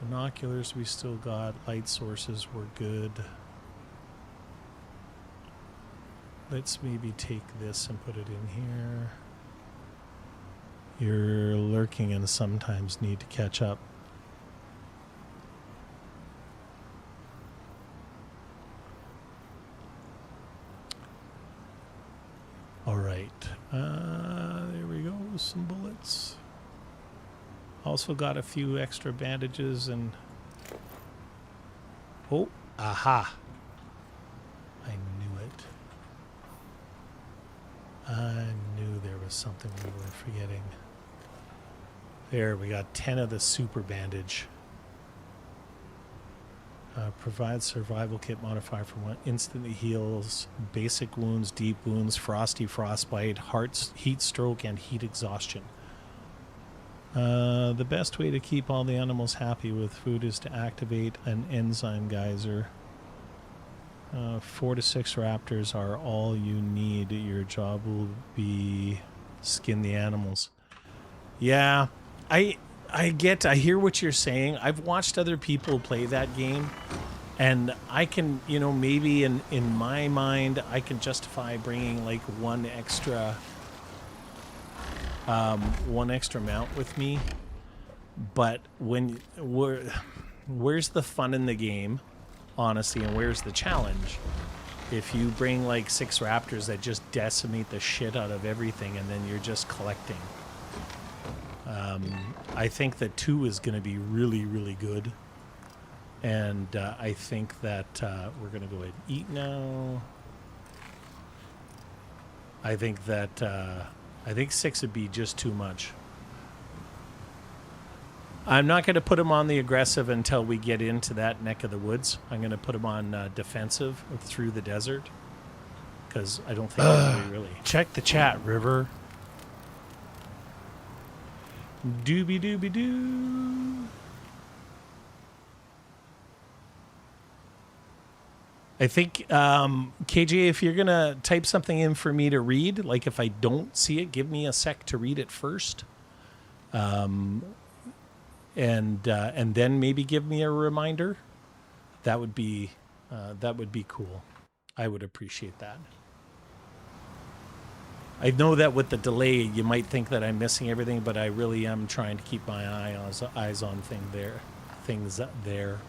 Binoculars we still got. Light sources were good. Let's maybe take this and put it in here. You're lurking and sometimes need to catch up. All right. There we go. Some bullets. Also got a few extra bandages and... Oh, aha. I knew it. I knew there was something we were forgetting. There, we got 10 of the super bandage. Provides survival kit modifier for one. Instantly heals basic wounds, deep wounds, frosty frostbite, heat stroke, and heat exhaustion. The best way to keep all the animals happy with food is to activate an enzyme geyser. 4 to 6 raptors are all you need. Your job will be skin the animals. Yeah, I hear what you're saying. I've watched other people play that game, and I can, maybe in my mind, I can justify bringing like one extra mount with me. But where's the fun in the game, honestly, and where's the challenge? If you bring like 6 raptors that just decimate the shit out of everything, and then you're just collecting. I think that 2 is going to be really, really good. And I think that we're going to go ahead and eat now. I think 6 would be just too much. I'm not going to put him on the aggressive until we get into that neck of the woods. I'm going to put him on defensive through the desert. Because I don't think anybody really... Check the chat, River. Doobie doobie doo. I think, KJ, if you're going to type something in for me to read, like if I don't see it, give me a sec to read it first. And then maybe give me a reminder. That would be cool. I would appreciate that. I know that with the delay, you might think that I'm missing everything, but I really am trying to keep my eyes on things there.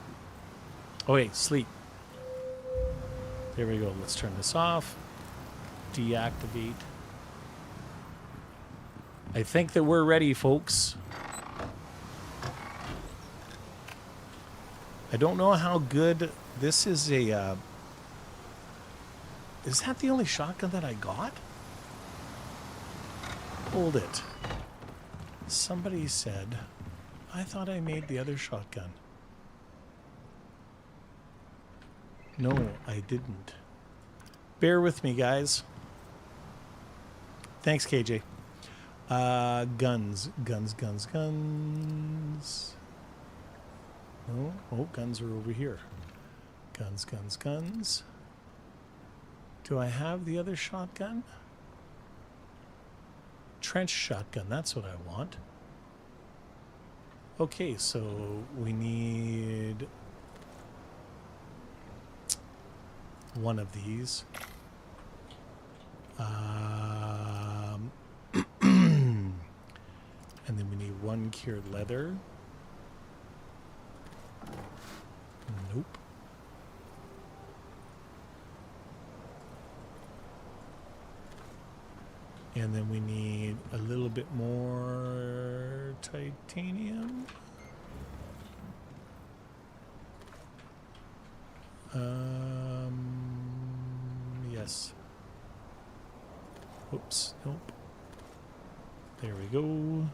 Oh, wait, sleep. There we go. Let's turn this off. Deactivate. I think that we're ready, folks. I don't know how good this is. Is that the only shotgun that I got? Hold it. Somebody said, I thought I made the other shotgun. No, I didn't. Bear with me, guys. Thanks, KJ. Guns. Oh, guns are over here. Guns. Do I have the other shotgun? Trench shotgun, that's what I want. Okay, so we need one of these. And then we need one cured leather. Nope. And then we need a little bit more titanium. Yes. Oops, nope. There we go.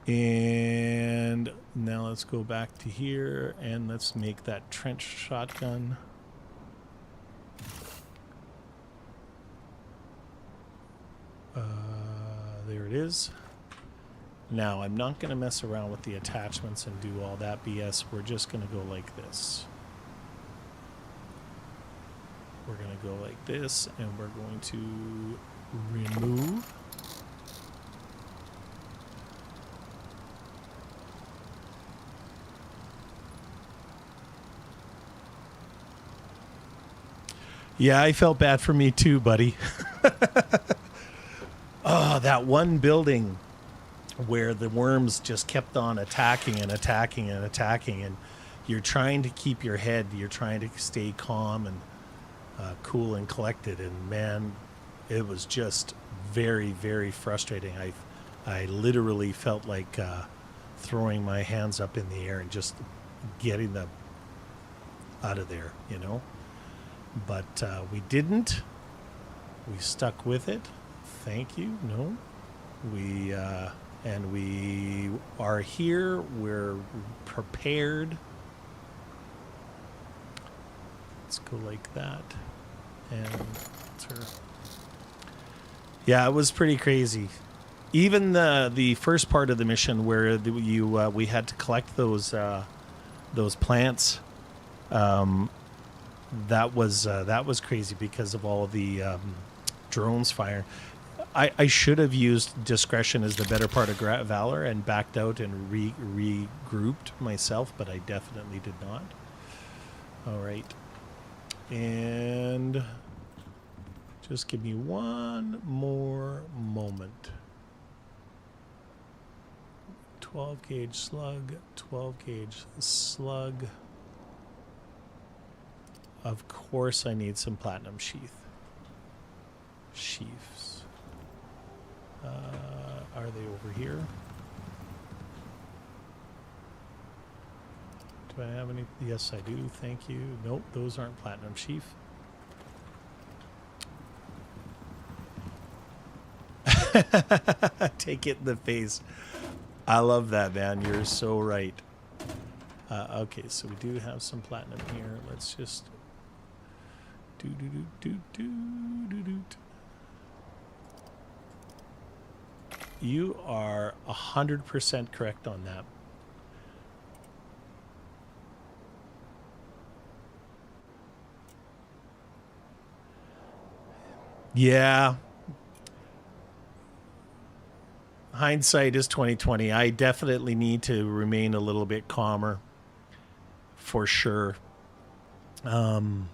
And now let's go back to here and let's make that trench shotgun. There it is. Now, I'm not going to mess around with the attachments and do all that BS. We're just going to go like this. We're going to go like this, and we're going to remove. Yeah, I felt bad for me too, buddy. Oh, that one building where the worms just kept on attacking and attacking and attacking, and you're trying to keep your head, you're trying to stay calm and cool and collected, and man, it was just very, very frustrating. I literally felt like throwing my hands up in the air and just getting them out of there, you know. But we didn't. We stuck with it. Thank you. No. We and we are here. We're prepared. Let's go like that. And yeah, it was pretty crazy. Even the first part of the mission where we had to collect those plants. That was crazy because of all of the drones fire. I should have used discretion as the better part of valor and backed out and regrouped myself, but I definitely did not. All right. And just give me one more moment. 12 gauge slug, 12 gauge slug. Of course I need some platinum sheaths. Are they over here? Do I have any? Yes, I do. Thank you. Nope, those aren't platinum sheath. Take it in the face. I love that, man. You're so right. Okay, so we do have some platinum here. Let's just do. You are 100% correct on that. Yeah. Hindsight is 2020. I definitely need to remain a little bit calmer, for sure. having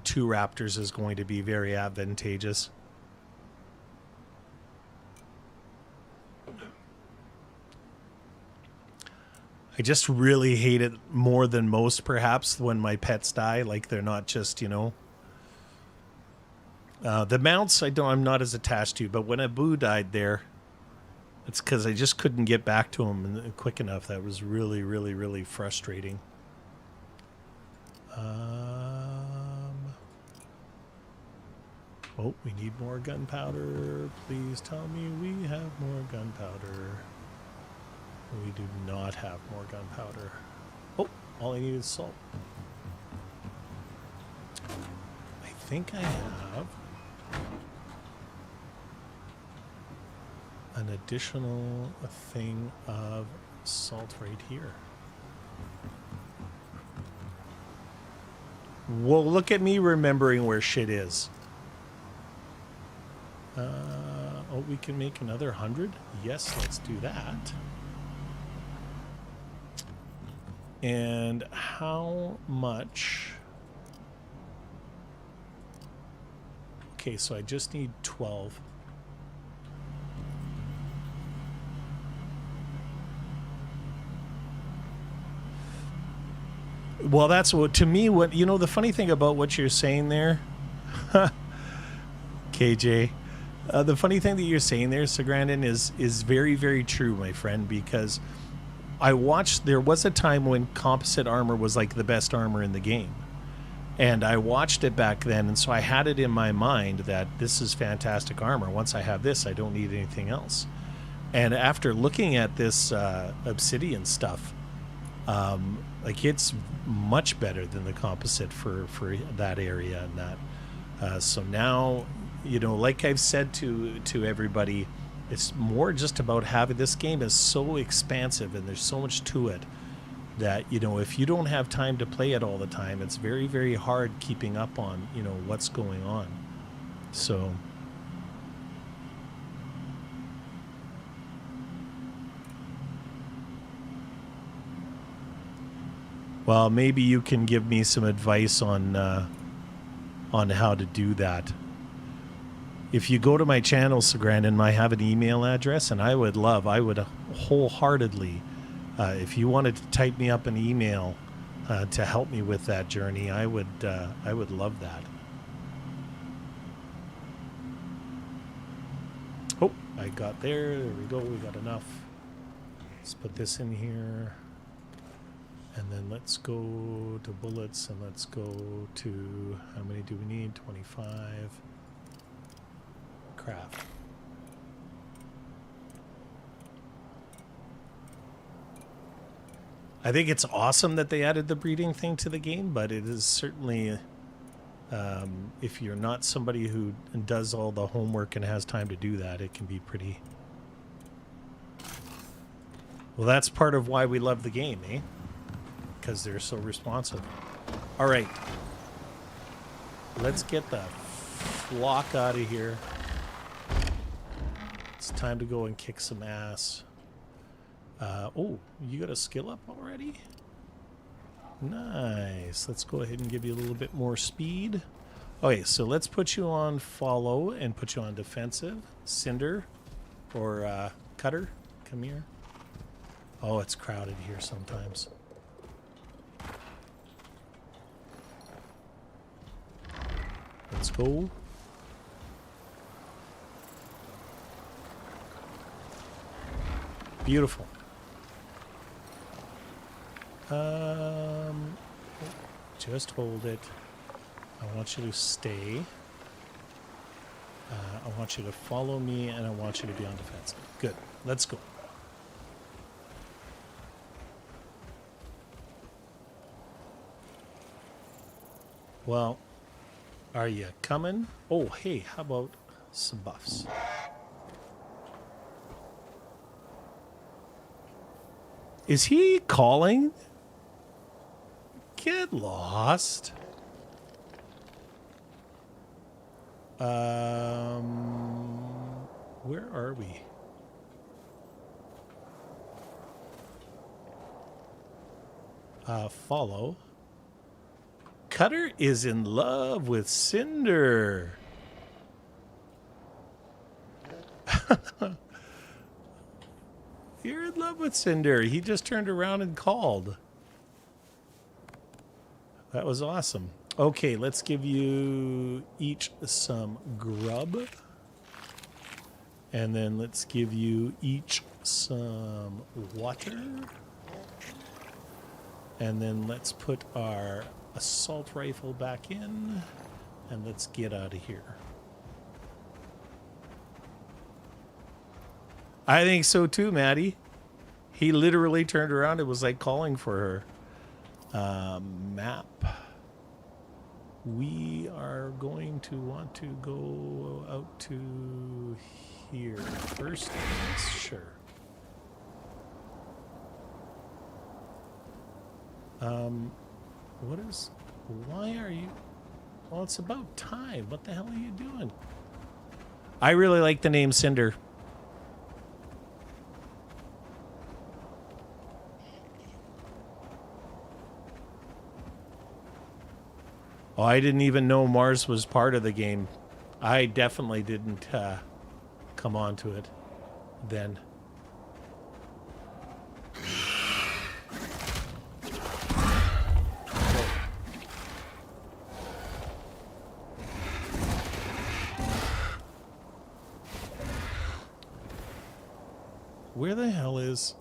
two raptors is going to be very advantageous. I just really hate it more than most, perhaps, when my pets die. Like, they're not just, you know. The mounts, I'm not as attached to, but when Abu died there, it's because I just couldn't get back to him quick enough. That was really, really, really frustrating. Oh, we need more gunpowder. Please tell me we have more gunpowder. We do not have more gunpowder. Oh, all I need is salt. I think I have an additional thing of salt right here. Well, look at me remembering where shit is. Oh, we can make another 100? Yes, let's do that. And how much? Okay, so I just need 12. Well, that's what, to me, what, you know, the funny thing about what you're saying there, KJ, the funny thing that you're saying there, Sagrandin, is very, very true, my friend, because I watched, there was a time when composite armor was like the best armor in the game. And I watched it back then, and so I had it in my mind that this is fantastic armor. Once I have this, I don't need anything else. And after looking at this obsidian stuff, like, it's much better than the composite for that area and that. So now, you know, like I've said to everybody, it's more just about having, this game is so expansive and there's so much to it that, you know, if you don't have time to play it all the time, it's very, very hard keeping up on, you know, what's going on. So well, maybe you can give me some advice on how to do that. If you go to my channel, Sagrandin, I have an email address, and I would wholeheartedly, if you wanted to type me up an email to help me with that journey, I would love that. Oh, I got there. There we go. We got enough. Let's put this in here. And then let's go to bullets, and let's go to, how many do we need? 25. Craft. I think it's awesome that they added the breeding thing to the game, but it is certainly, if you're not somebody who does all the homework and has time to do that, it can be pretty... Well, that's part of why we love the game, eh? Because they're so responsive. All right. Let's get the flock out of here. It's time to go and kick some ass. Oh, you got a skill up already? Nice. Let's go ahead and give you a little bit more speed. Okay, so let's put you on follow and put you on defensive. Cinder or Cutter, come here. Oh, it's crowded here sometimes. Let's go. Beautiful. Just hold it. I want you to stay. I want you to follow me, and I want you to be on defensive. Good. Let's go. Well, are you coming? Oh, hey, how about some buffs? Is he calling? Get lost. Where are we? Follow. Cutter is in love with Cinder. You're in love with Cinder. He just turned around and called. That was awesome. Okay, let's give you each some grub. And then let's give you each some water. And then let's put our assault rifle back in. And let's get out of here. I think so too, Maddie. He literally turned around. It was like calling for her. Map. We are going to want to go out to here first. Sure. Why are you? Well, it's about time. What the hell are you doing? I really like the name Cinder. Oh, I didn't even know Mars was part of the game. I definitely didn't come onto it then. Where the hell is...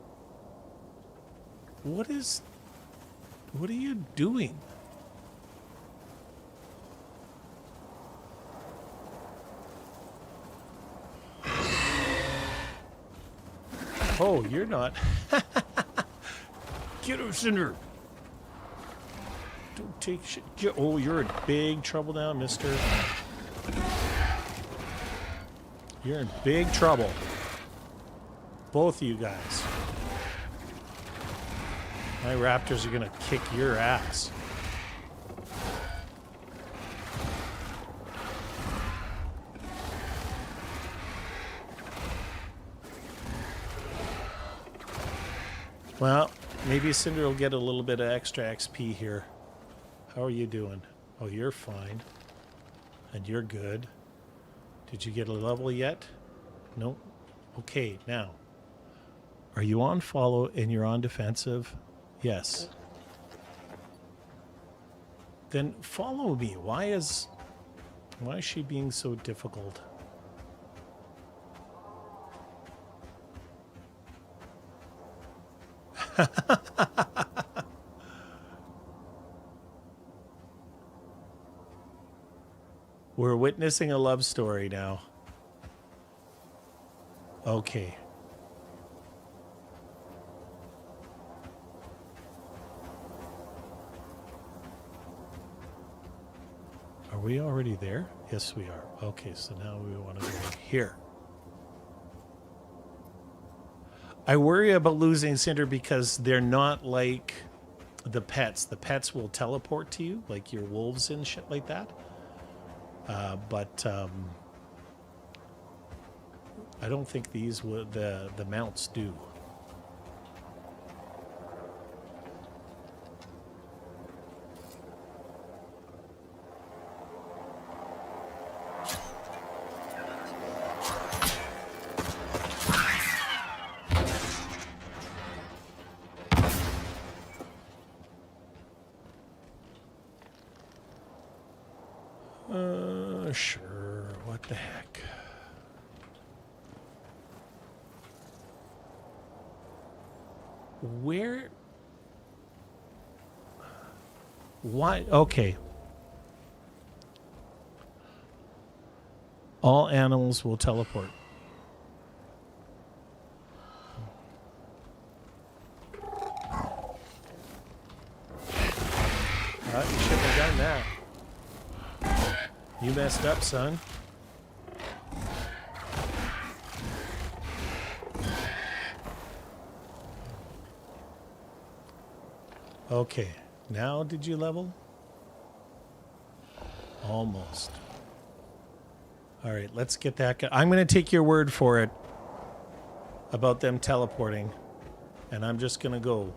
What are you doing? Oh, you're not. Get him, Cinder. Don't take shit. Oh, you're in big trouble now, mister. You're in big trouble. Both of you guys. My raptors are going to kick your ass. Well, maybe Cinder will get a little bit of extra XP here. How are you doing? Oh, you're fine. And you're good. Did you get a level yet? Nope. Okay, now. Are you on follow and you're on defensive? Yes. Then follow me. Why is she being so difficult? We're witnessing a love story now. Okay. Are we already there? Yes, we are. Okay, so now we want to go here. I worry about losing Cinder because they're not like the pets. The pets will teleport to you, like your wolves and shit like that. But I don't think these would the mounts do. Sure. What the heck? Where? Why? Okay. All animals will teleport. You shouldn't have done that. You messed up, son. Okay, now did you level? Almost. All right, let's get that. I'm going to take your word for it about them teleporting, and I'm just going to go.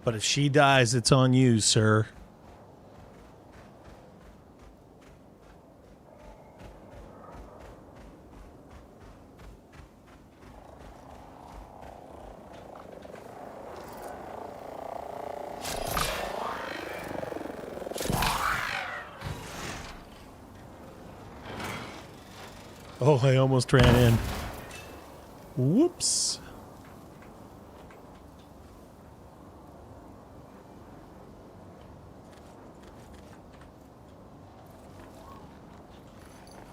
But if she dies, it's on you, sir. Oh, I almost ran in. Whoops.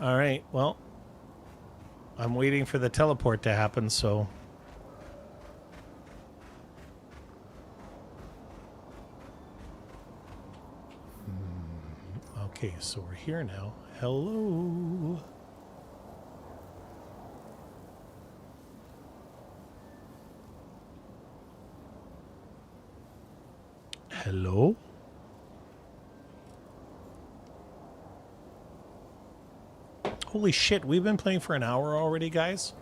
All right, well, I'm waiting for the teleport to happen, so... Okay, so we're here now. Hello. Hello? Holy shit, we've been playing for an hour already, guys?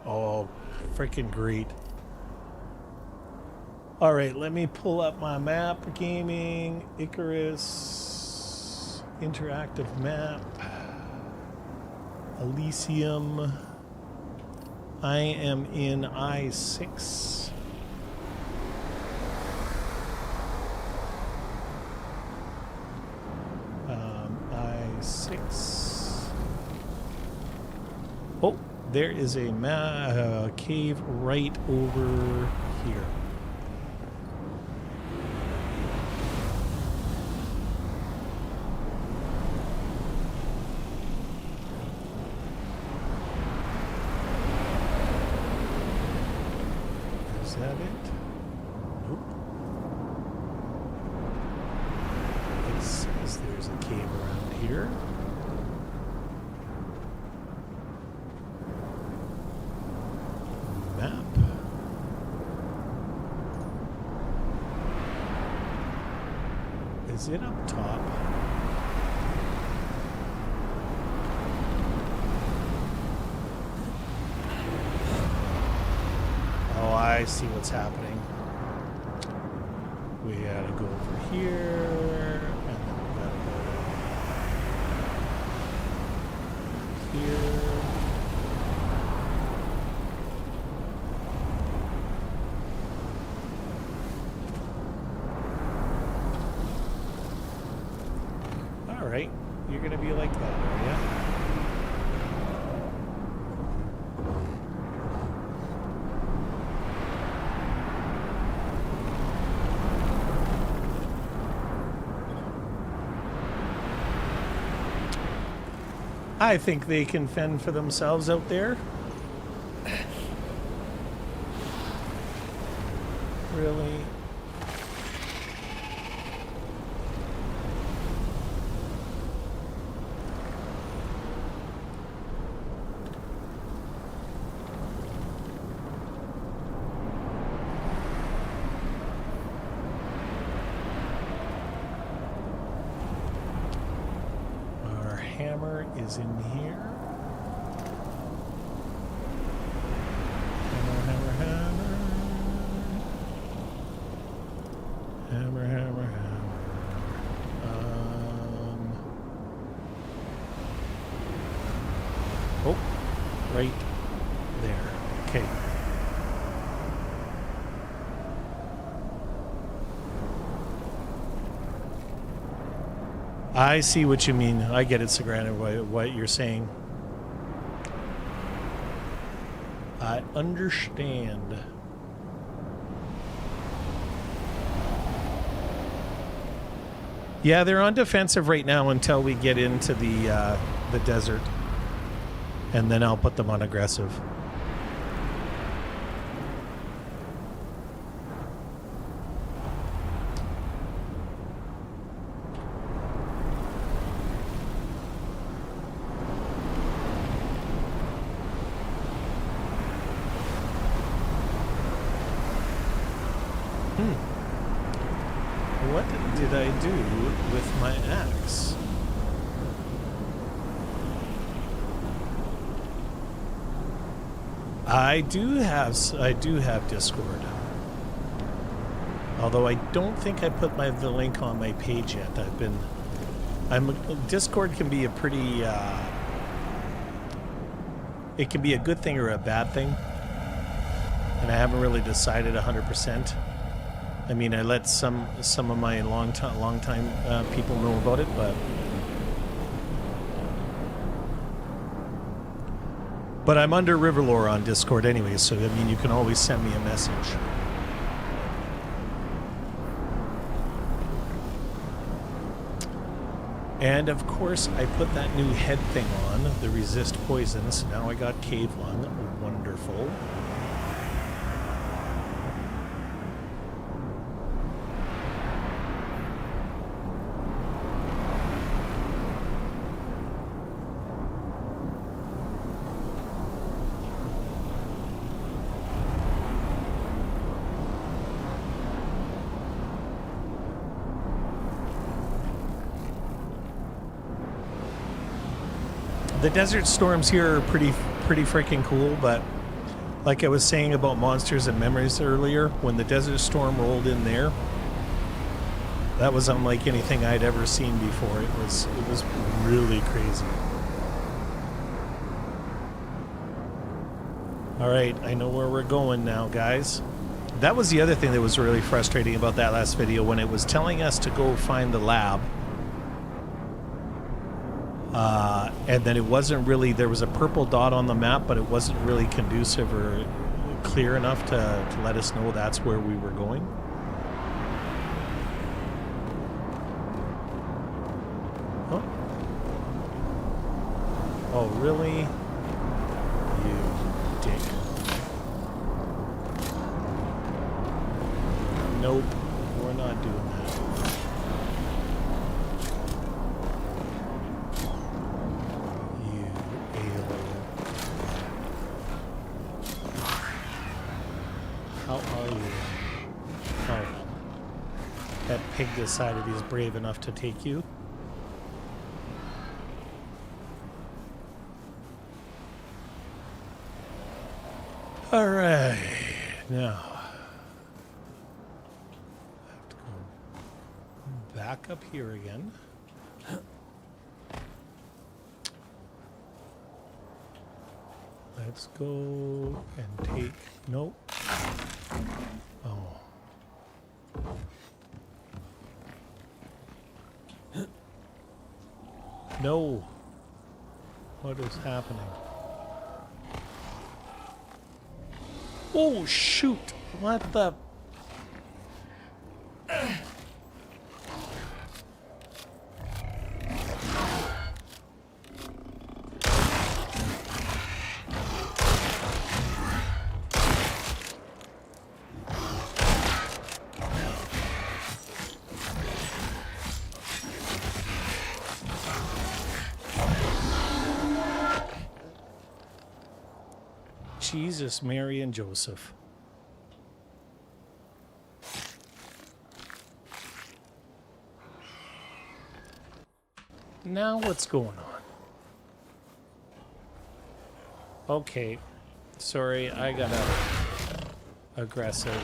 Oh, freaking great. All right, let me pull up my map. Gaming, Icarus, interactive map, Elysium. I am in I6. I6. Oh, there is a cave right over here. Is that it? Nope. It says there's a cave around here. Map. Is it up top? I see what's happening. We gotta go over here, and then we gotta go here. All right, you're gonna be like that, are ya? I think they can fend for themselves out there. Really? Hammer is in here. Hammer, hammer, hammer. Hammer, hammer, hammer. Oh, right there. Okay. I see what you mean. I get it, Sagrana, what you're saying. I understand. Yeah, they're on defensive right now until we get into the desert. And then I'll put them on aggressive. What did I do with my axe? I do have Discord. Although I don't think I put the link on my page yet. Discord can be a pretty, it can be a good thing or a bad thing. And I haven't really decided 100%. I mean, I let some of my long time people know about it, but I'm under Riverlore on Discord anyway, so I mean, you can always send me a message. And of course, I put that new head thing on, the resist poison, so now I got cave lung. Wonderful. The desert storms here are pretty freaking cool, but like I was saying about monsters and memories earlier, when the desert storm rolled in there, that was unlike anything I'd ever seen before. It was really crazy. All right, I know where we're going now, guys. That was the other thing that was really frustrating about that last video, when it was telling us to go find the lab. And then it wasn't really, there was a purple dot on the map, but it wasn't really conducive or clear enough to let us know that's where we were going. Oh, oh really? You dick. Nope, we're not doing that. Pig decided he's brave enough to take you. All right, now I have to go back up here again. Let's go and take, nope. Oh. No. What is happening? Oh, shoot. What the? Jesus, Mary, and Joseph. Now what's going on? Okay. Sorry, I got aggressive.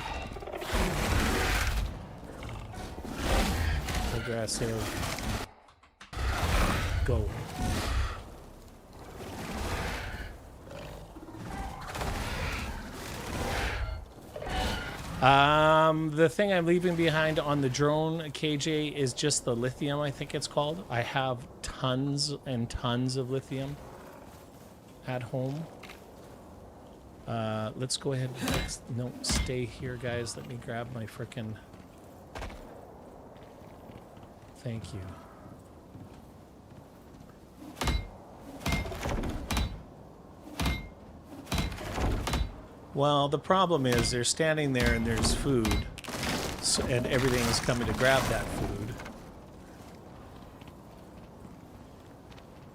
Go. The thing I'm leaving behind on the drone, KJ, is just the lithium, I think it's called. I have tons and tons of lithium at home. Let's go ahead. No, stay here, guys. Let me grab my frickin'... Thank you. Well, the problem is they're standing there and there's food, so, and everything is coming to grab that food.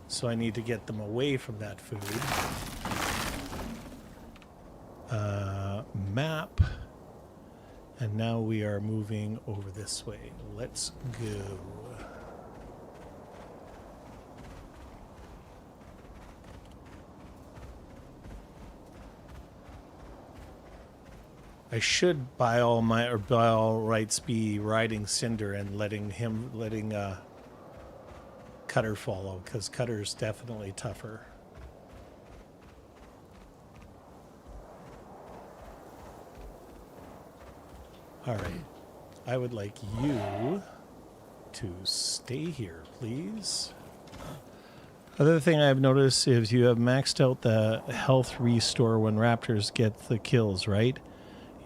So I need to get them away from that food. Map. And now we are moving over this way. Let's go. I should, by all rights, be riding Cinder and letting Cutter follow, because Cutter's definitely tougher. All right. I would like you to stay here, please. Other thing I've noticed is you have maxed out the health restore when raptors get the kills, right?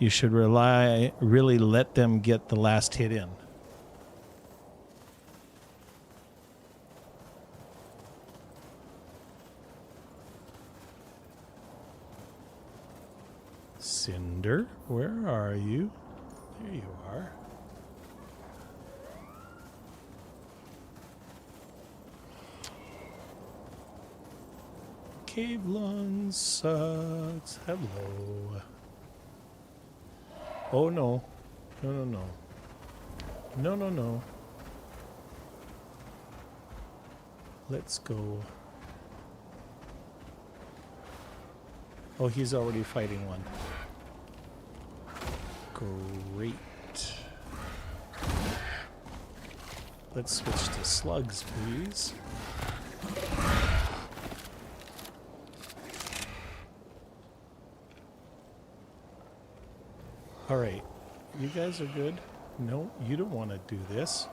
You should really let them get the last hit in. Cinder, where are you? There you are. Cave Lung sucks. Hello. Oh no. No, no, no. No, no, no. Let's go. Oh, he's already fighting one. Great. Let's switch to slugs, please. All right. You guys are good? No, you don't want to do this.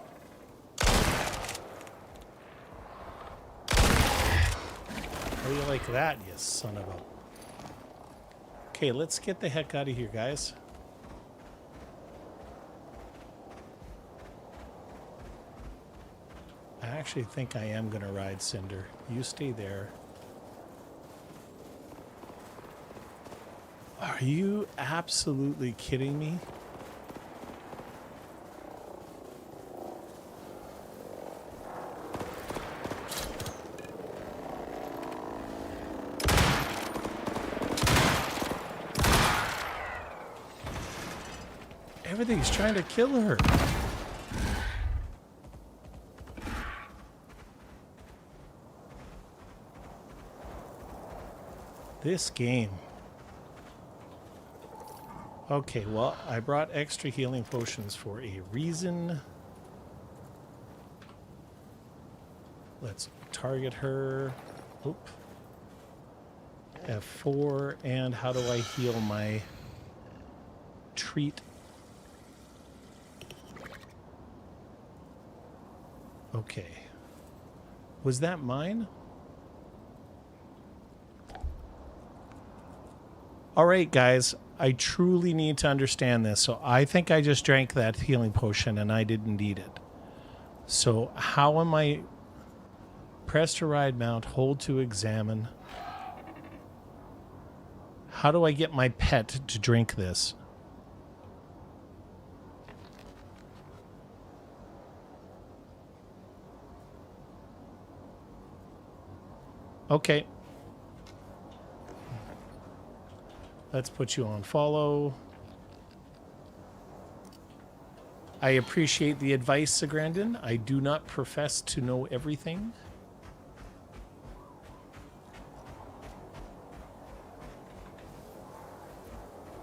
How do you like that, you son of a... Okay, let's get the heck out of here, guys. I actually think I am going to ride Cinder. You stay there. Are you absolutely kidding me? Everything's trying to kill her. This game. Okay, well, I brought extra healing potions for a reason. Let's target her. Oop. F4. And how do I heal my treat? Okay. Was that mine? All right, guys. I truly need to understand this. So I think I just drank that healing potion and I didn't need it. So how am I... Press to ride mount, hold to examine. How do I get my pet to drink this? Okay. Let's put you on follow. I appreciate the advice, Sagrandin. I do not profess to know everything.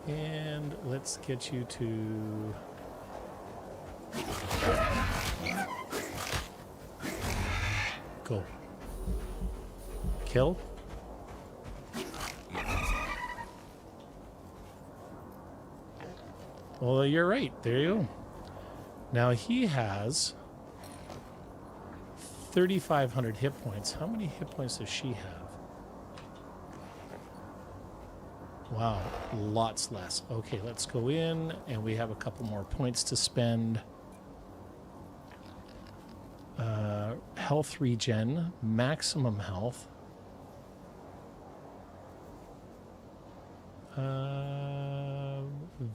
And let's get you to... Go. Kill. Well, you're right. There you go. Now he has 3,500 hit points. How many hit points does she have? Wow, lots less. Okay, let's go in, and we have a couple more points to spend. Health regen, maximum health.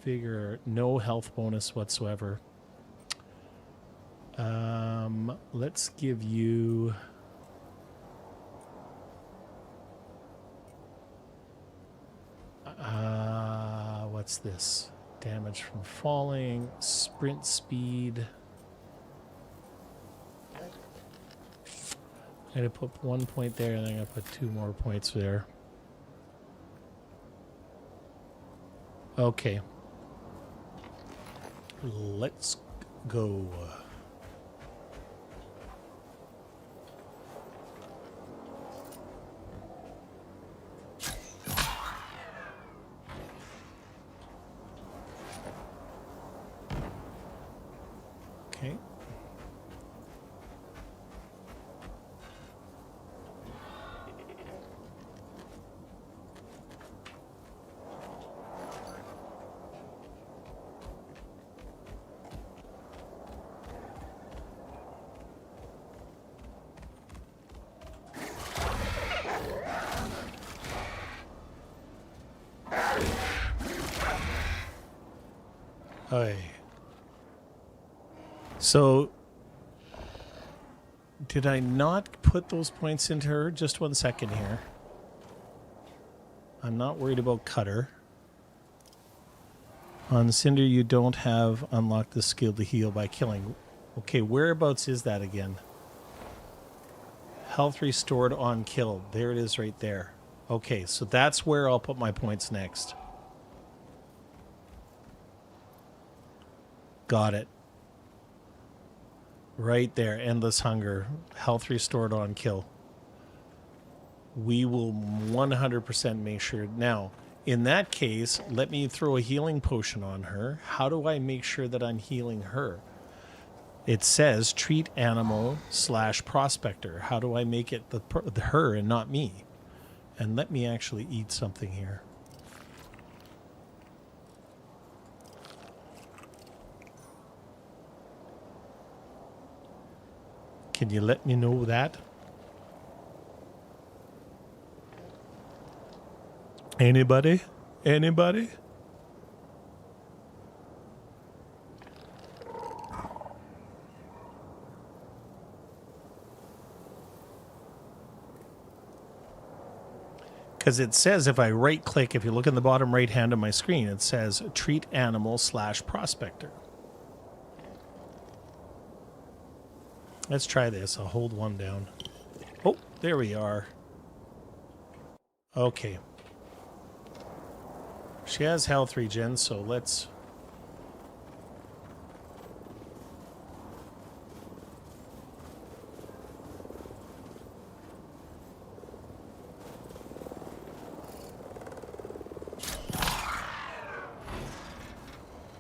Vigor, no health bonus whatsoever. Let's give you... what's this? damage from falling, sprint speed. I'm going to put 1 point there, and then I'm going to put 2 more points there. Okay. Let's go. Okay. Okay. So, did I not put those points into her? Just 1 second here. I'm not worried about Cutter. On Cinder, you don't have unlocked the skill to heal by killing. Okay, whereabouts is that again? Health restored on kill. There it is right there. Okay, so that's where I'll put my points next. Got it. Right there, Endless Hunger. Health restored on kill. We will 100% make sure. Now, in that case, let me throw a healing potion on her. How do I make sure that I'm healing her? It says treat animal / prospector. How do I make it the her and not me? And let me actually eat something here. Can you let me know that? Anybody? Anybody? Because it says if I right click, if you look in the bottom right hand of my screen, it says treat animal / prospector. Let's try this. I'll hold 1 down. Oh, there we are. Okay. She has health regen, so let's...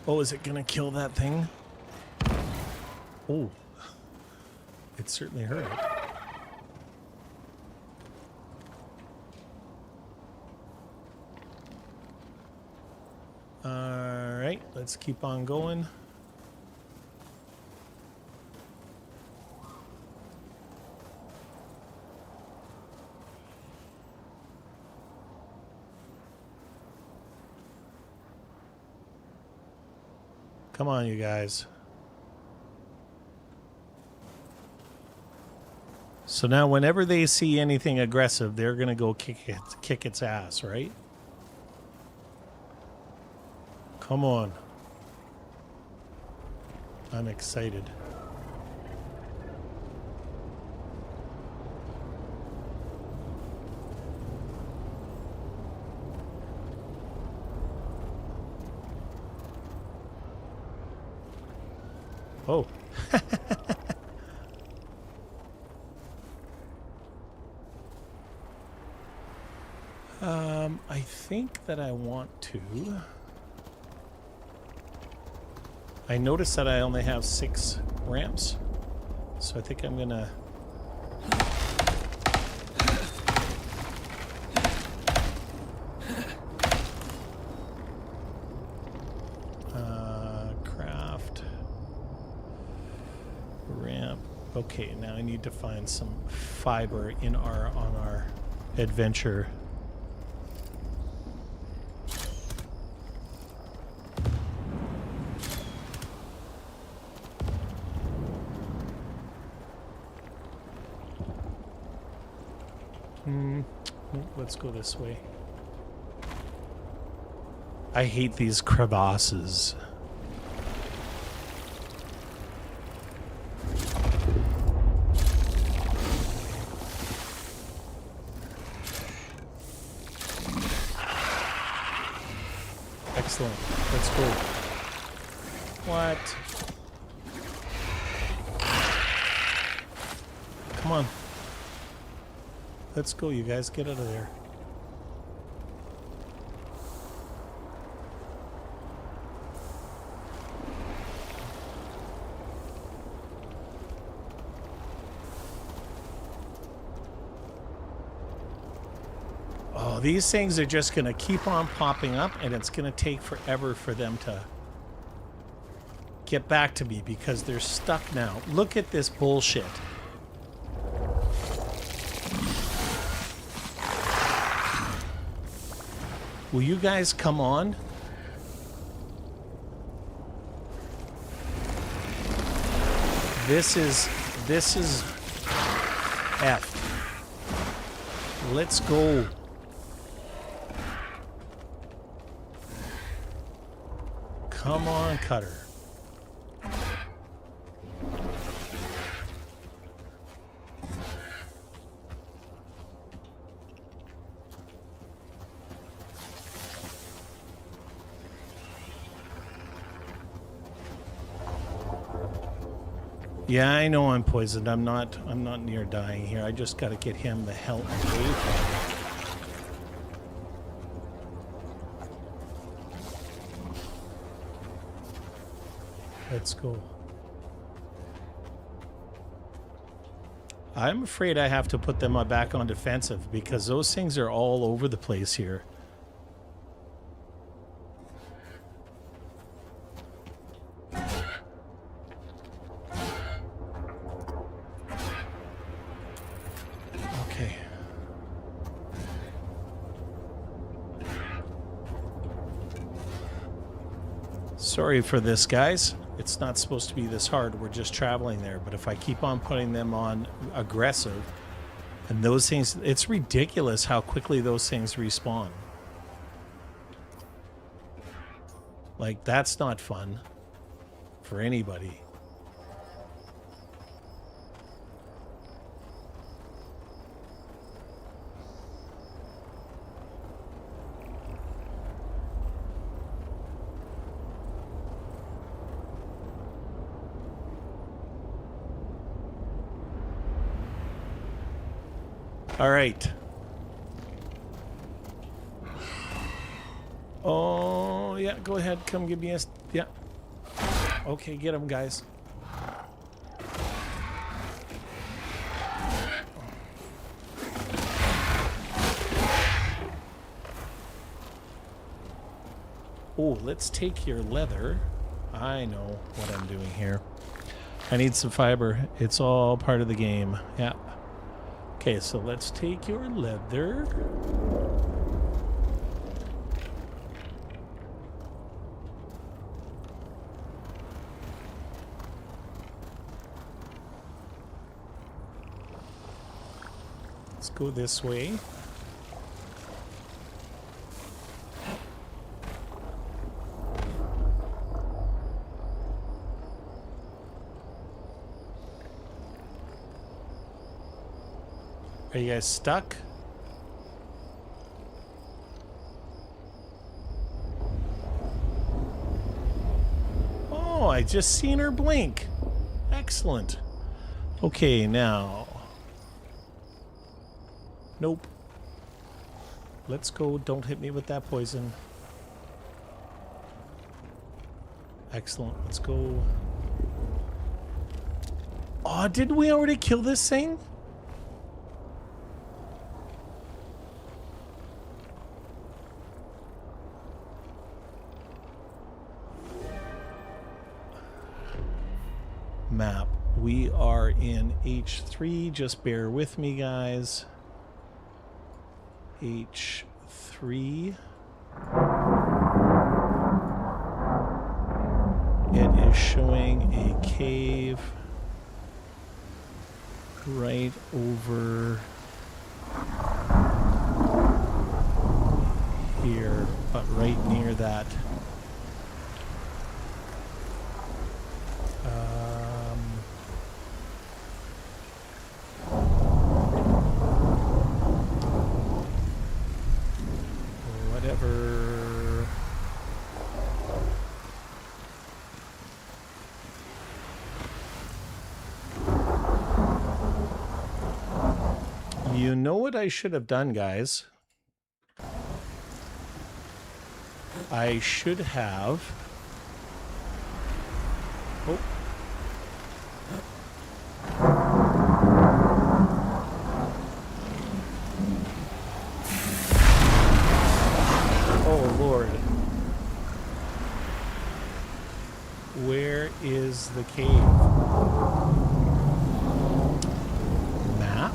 Oh, is it gonna kill that thing? Oh. It certainly hurt. All right, let's keep on going. Come on, you guys. So now whenever they see anything aggressive, they're going to go kick its ass, right? Come on. I'm excited. Oh. I think that I want to. I noticed that I only have 6 ramps, so I think I'm gonna. Craft ramp. Okay, now I need to find some fiber on our adventure. Let's go this way. I hate these crevasses. Excellent. Let's go. What? Come on. Let's go, you guys. Get out of there. Oh, these things are just going to keep on popping up, and it's going to take forever for them to get back to me because they're stuck now. Look at this bullshit. Will you guys come on? This is F. Let's go. Come on, Cutter. Yeah, I know I'm poisoned. I'm not near dying here. I just got to get him the hell away from me. Let's go. I'm afraid I have to put them back on defensive because those things are all over the place here. Okay. Sorry for this, guys. It's not supposed to be this hard. We're just traveling there. But if I keep on putting them on aggressive, and those things, it's ridiculous how quickly those things respawn. Like, that's not fun for anybody. All right. Oh, yeah, go ahead. Come give me a... Yeah. Okay, get them, guys. Oh, let's take your leather. I know what I'm doing here. I need some fiber. It's all part of the game. Yeah. Okay, so let's take your leather. Let's go this way. Are you guys stuck? Oh, I just seen her blink. Excellent. Okay, now. Nope. Let's go. Don't hit me with that poison. Excellent. Let's go. Oh, didn't we already kill this thing? Map. We are in H3. Just bear with me, guys. H3. It is showing a cave right over here, but right near that. Whatever. You know what I should have done, guys? I should have... Oh. Oh, Lord. Where is the cave? Map?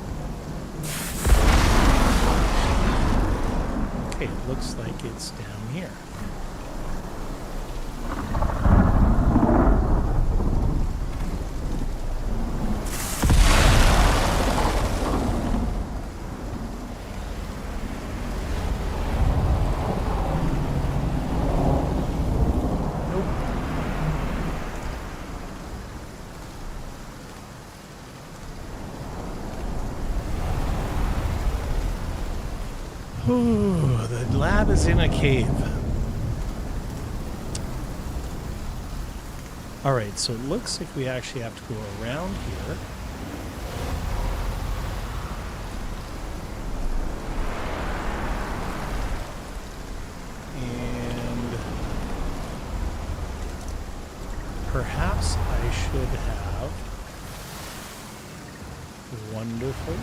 Okay, it looks like it's down here. Ooh, the lab is in a cave. Alright, so it looks like we actually have to go around here. And perhaps I should have... Wonderful.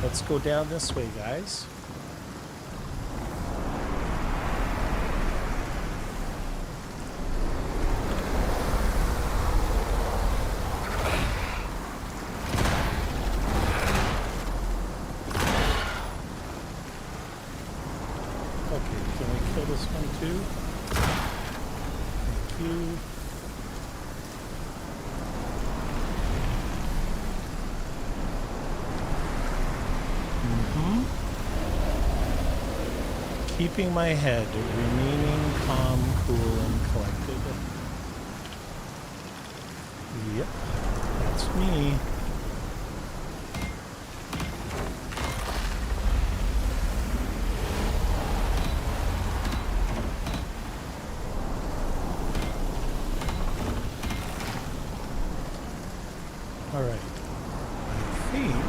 Let's go down this way, guys. Okay, can we kill this one too? Thank you. Keeping my head, remaining calm, cool, and collected. Yep, that's me. All right, I think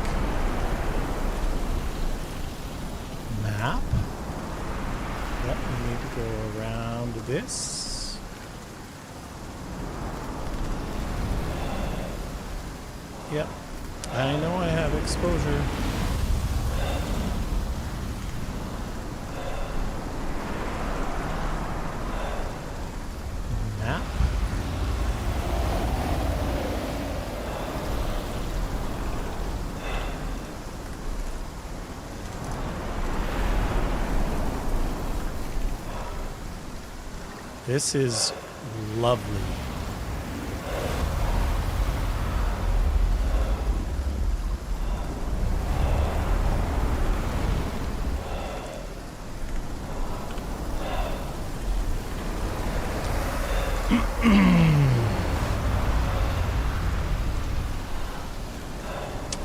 map. Yep, we need to go around this. Yep, I know I have exposure. Map. This is lovely.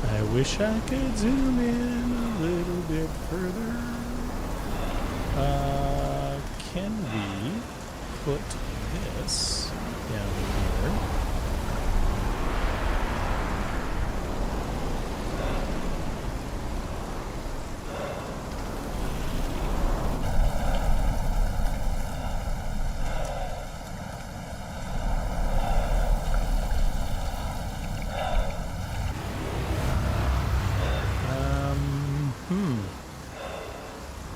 I wish I could zoom in a little bit further. Can we put this down here?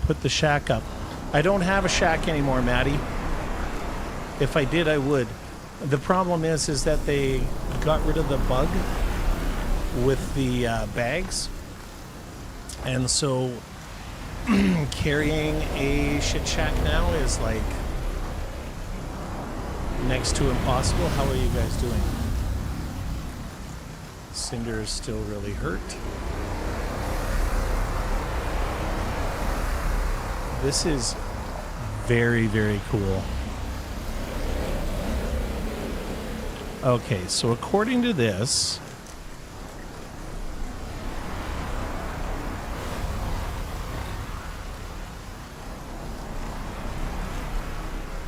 Put the shack up. I don't have a shack anymore, Maddie. If I did, I would. The problem is that they got rid of the bug with the bags. And so carrying a shit shack now is like next to impossible. How are you guys doing? Cinder is still really hurt. This is very, very cool. Okay, so according to this,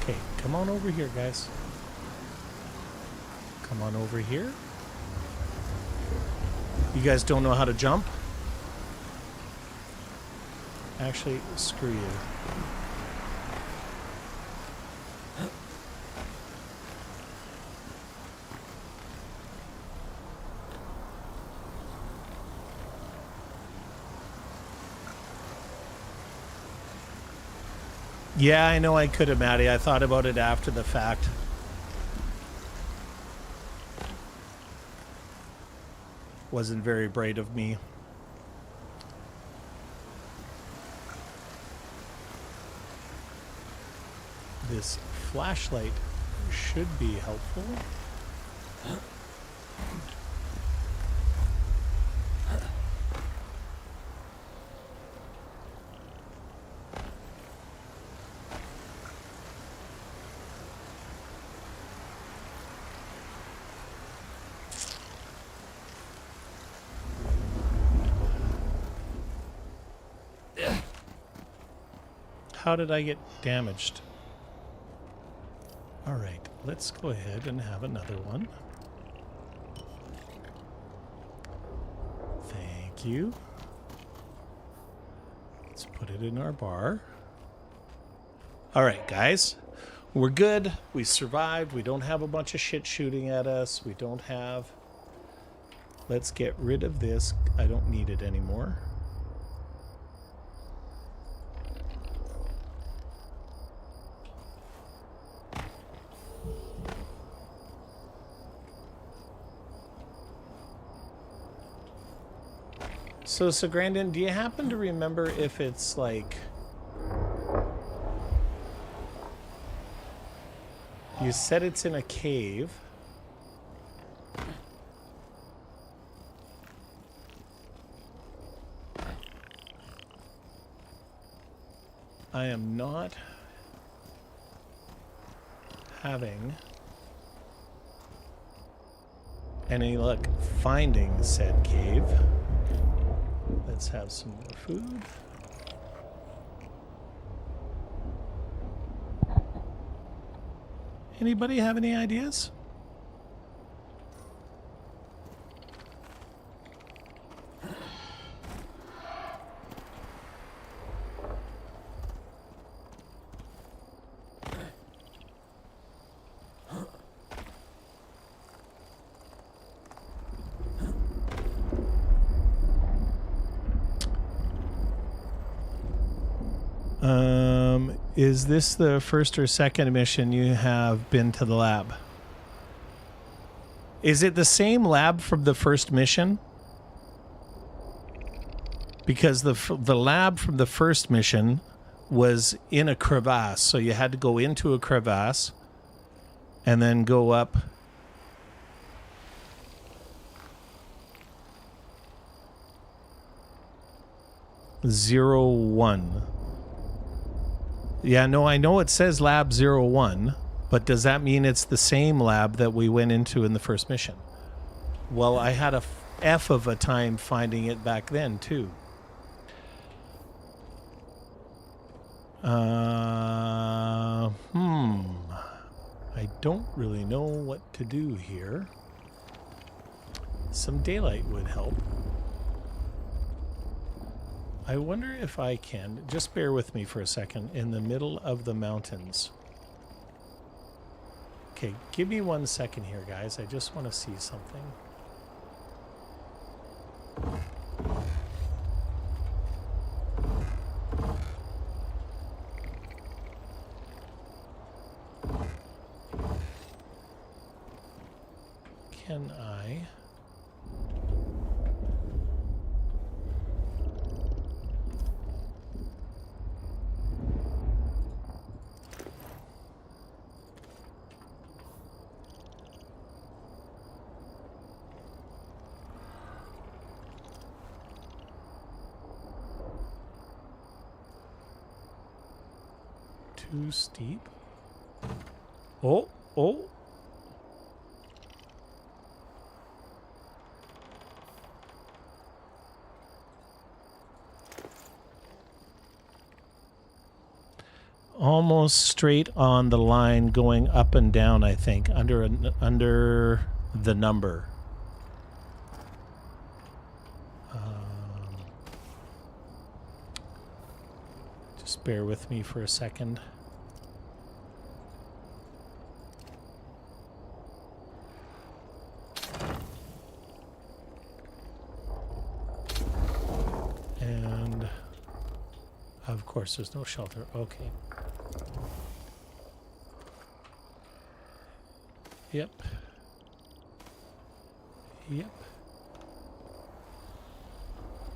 okay, come on over here, guys. Come on over here. You guys don't know how to jump? Actually, screw you. Yeah, I know I could have, Maddie. I thought about it after the fact. Wasn't very bright of me. This flashlight should be helpful. How did I get damaged? All right, let's go ahead and have another one. Thank you. Let's put it in our bar. All right, guys, we're good. We survived. We don't have a bunch of shit shooting at us. We don't have... Let's get rid of this. I don't need it anymore. So Grandin, do you happen to remember if it's like... You said it's in a cave. I am not having any luck finding said cave. Let's have some more food. Anybody have any ideas? Is this the first or second mission you have been to the lab? Is it the same lab from the first mission? Because the lab from the first mission was in a crevasse, so you had to go into a crevasse and then go up. Zero 01. Yeah, no, I know it says Lab 01, but does that mean it's the same lab that we went into in the first mission? Well, I had a F of a time finding it back then, too. I don't really know what to do here. Some daylight would help. I wonder if I can, just bear with me for a second, in the middle of the mountains. Okay, give me 1 second here, guys. I just want to see something. Can I... too steep. Oh, oh. Almost straight on the line going up and down, I think, under the number. Just bear with me for a second. And of course there's no shelter. Okay. Yep. Yep.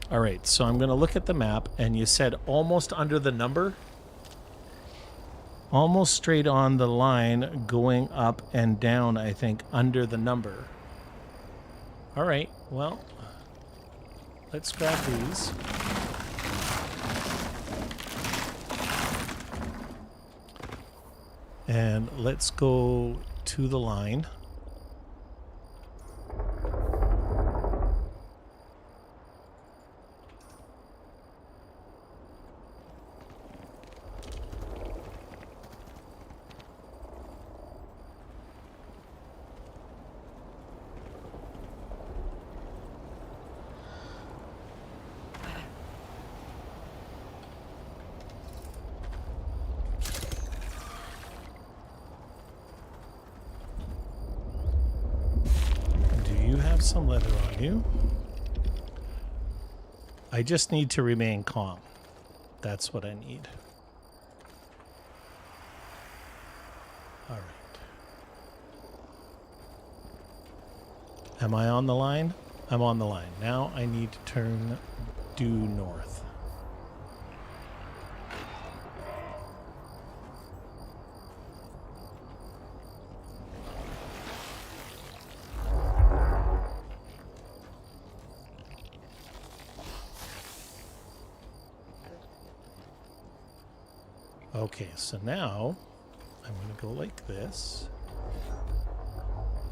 All right, so I'm going to look at the map, and you said almost under the number? Almost straight on the line, going up and down, I think, under the number. All right, well, let's grab these. And let's go to the line. Some leather on you. I just need to remain calm. That's what I need. All right. Am I on the line? I'm on the line. Now I need to turn due north. Okay, so now I'm going to go like this.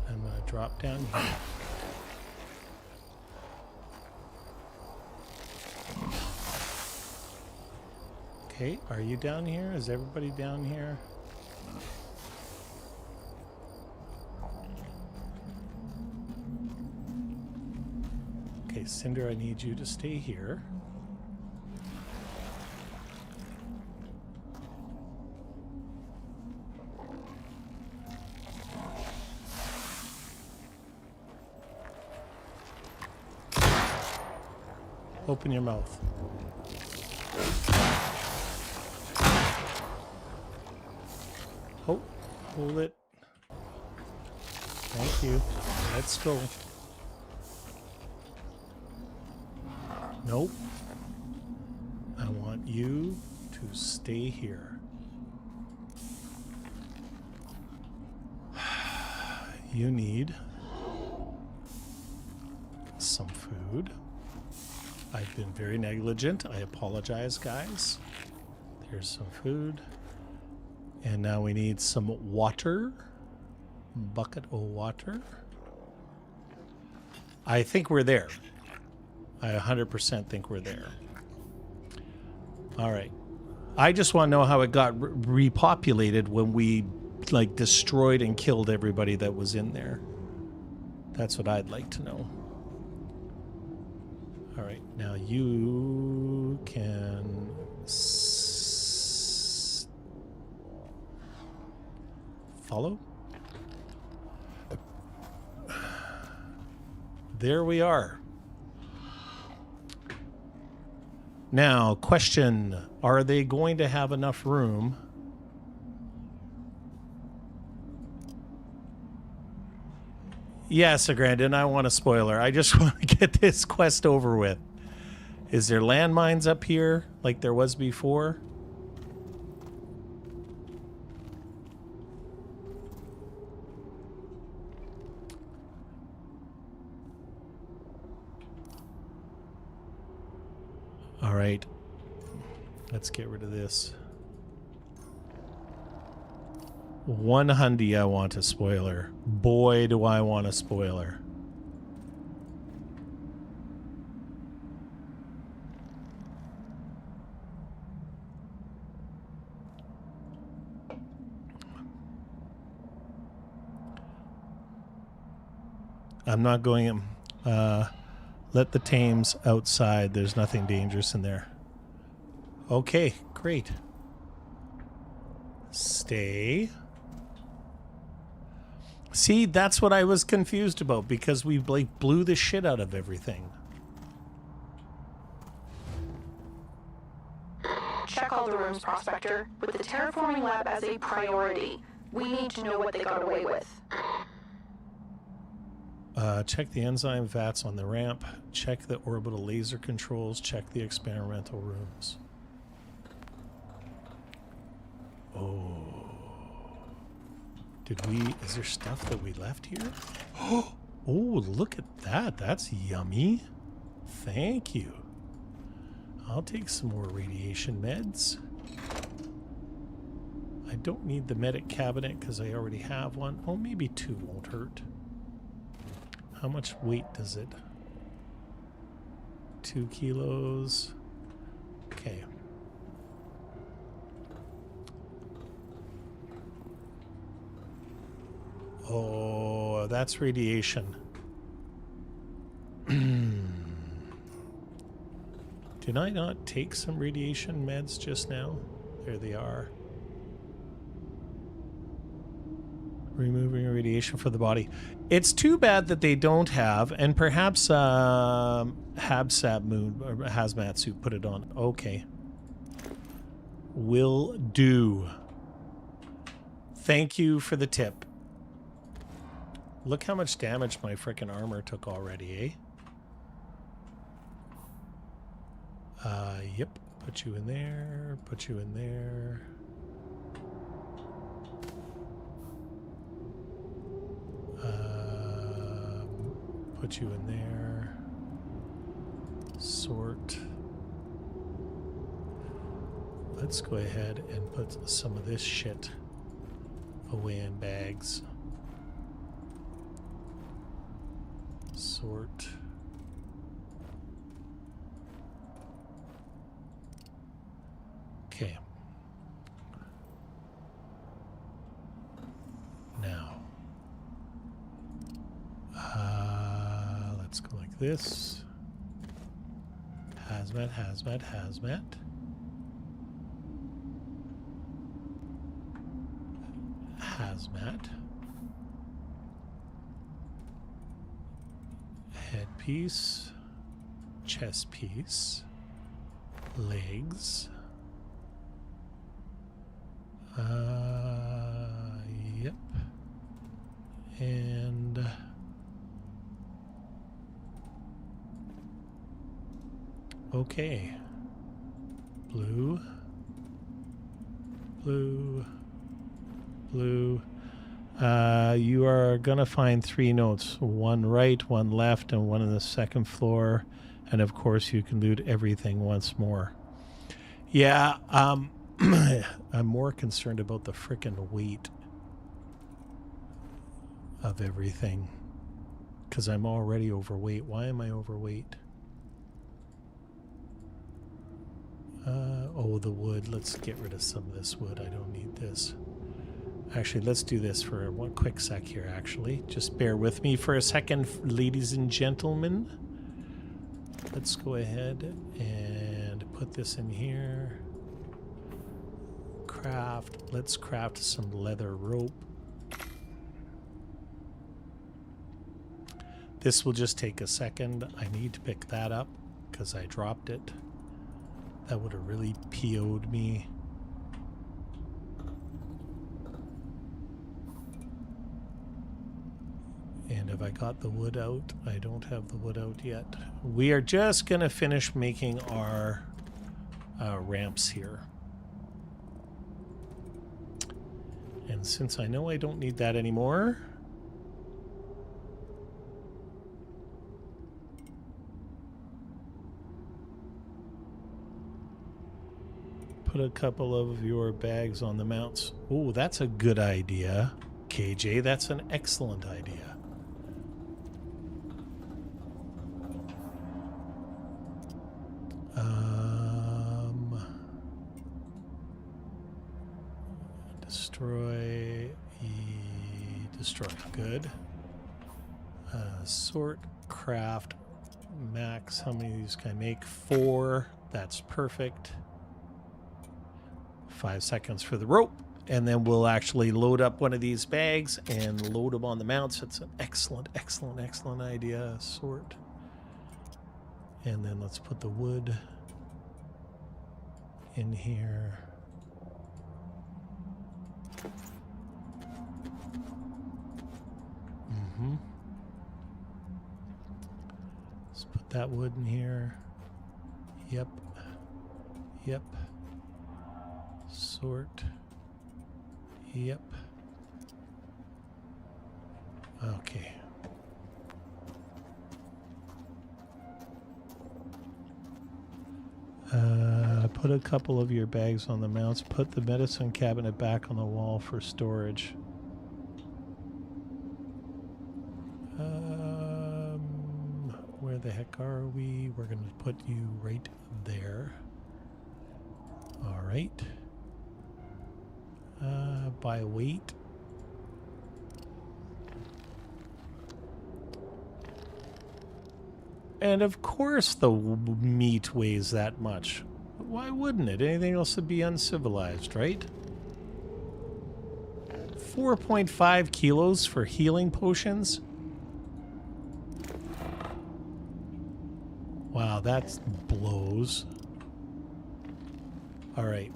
I'm going to drop down here. Okay, are you down here? Is everybody down here? Okay, Cinder, I need you to stay here. Open your mouth. Oh, hold it. Thank you. Let's go. Nope. I want you to stay here. You need some food. I've been very negligent. I apologize, guys. There's some food. And now we need some water. Bucket of water. I think we're there. I 100% think we're there. All right. I just want to know how it got repopulated when we like destroyed and killed everybody that was in there. That's what I'd like to know. All right, now you can follow. There we are. Now, question, are they going to have enough room? Yes, Agrandon, I want a spoiler. I just want to get this quest over with. Is there landmines up here like there was before? All right. Let's get rid of this. One hundy, I want a spoiler. Boy, do I want a spoiler. I'm not going. Let the tames outside. There's nothing dangerous in there. Okay, great. Stay. See, that's what I was confused about because we like blew the shit out of everything. Check all the rooms, Prospector. With the terraforming lab as a priority, we need to know what they got away with. Check the enzyme vats on the ramp. Check the orbital laser controls. Check the experimental rooms. Oh. Did we... Is there stuff that we left here? Oh, look at that. That's yummy. Thank you. I'll take some more radiation meds. I don't need the medic cabinet because I already have one. Oh, maybe 2 won't hurt. How much weight does it? 2 kilos. Okay. Oh, that's radiation. Did I not take some radiation meds just now? There they are. Removing radiation from the body. It's too bad that they don't have, and perhaps Habsat Moon or Hazmat Suit put it on. Okay. Will do. Thank you for the tip. Look how much damage my frickin' armor took already, eh? Yep. Put you in there. Put you in there. Put you in there. Sort. Let's go ahead and put some of this shit away in bags. Sort. Okay. Now. Let's go like this. Hazmat, hazmat, hazmat. Hazmat. Headpiece. Chest piece. Legs. Yep. And okay. Blue. Blue. Blue. You are gonna find 3 notes. 1 right, 1 left, and 1 on the 2nd floor. And of course you can loot everything once more. Yeah, I'm more concerned about the frickin' weight of everything. Because I'm already overweight. Why am I overweight? Oh, the wood. Let's get rid of some of this wood. I don't need this. Actually, let's do this for one quick sec here, actually. Just bear with me for a second, ladies and gentlemen. Let's go ahead and put this in here. Craft. Let's craft some leather rope. This will just take a second. I need to pick that up because I dropped it. That would have really PO'd me. And have I got the wood out? I don't have the wood out yet. We are just going to finish making our ramps here. And since I know I don't need that anymore, Put a couple of your bags on the mounts. Oh, that's a good idea. KJ, that's an excellent idea. Destroy. Destroy. Good. Sort, craft, max. How many of these can I make? 4. That's perfect. 5 seconds for the rope. And then we'll actually load up one of these bags and load them on the mounts. It's an excellent, excellent, excellent idea. Sort. And then let's put the wood in here. Let's put that wood in here. Yep. Yep. Sort. Yep. Okay. Put a couple of your bags on the mounts. Put the medicine cabinet back on the wall for storage. Where the heck are we? We're going to put you right there. All right. By weight. And of course the meat weighs that much. Why wouldn't it? Anything else would be uncivilized, right? 4.5 kilos for healing potions? Wow, that blows. All right.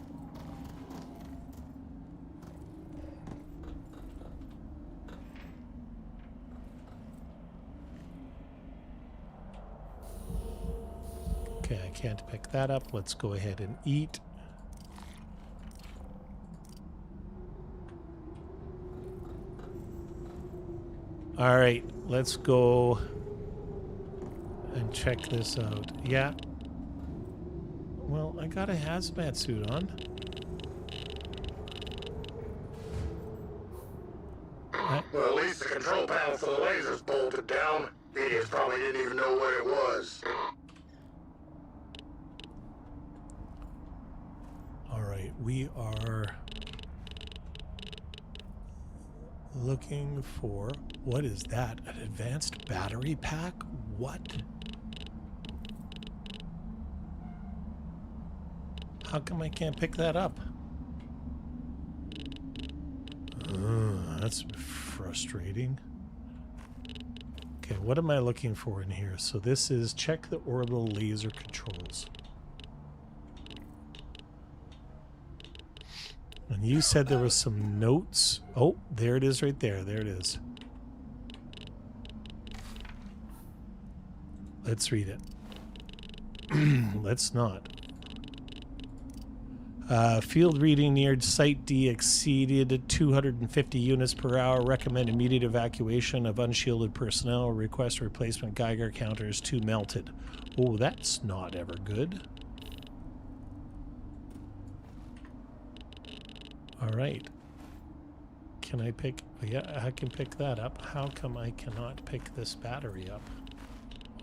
Okay, I can't pick that up. Let's go ahead and eat. All right, let's go and check this out. Yeah. Well, I got a hazmat suit on. Well, at least the control panel for the laser's bolted down. Idiots probably didn't even know where it was. All right, we are looking for, what is that? An advanced battery pack? What? How come I can't pick that up? That's frustrating. Okay, what am I looking for in here? So this is check the orbital laser controls. And you said there was some notes. Oh, there it is right there. There it is. Let's read it. Let's not. Field reading near Site D exceeded 250 units per hour. Recommend immediate evacuation of unshielded personnel. Request replacement Geiger counters to melted. Oh, that's not ever good. All right. Can I pick... Yeah, I can pick that up. How come I cannot pick this battery up?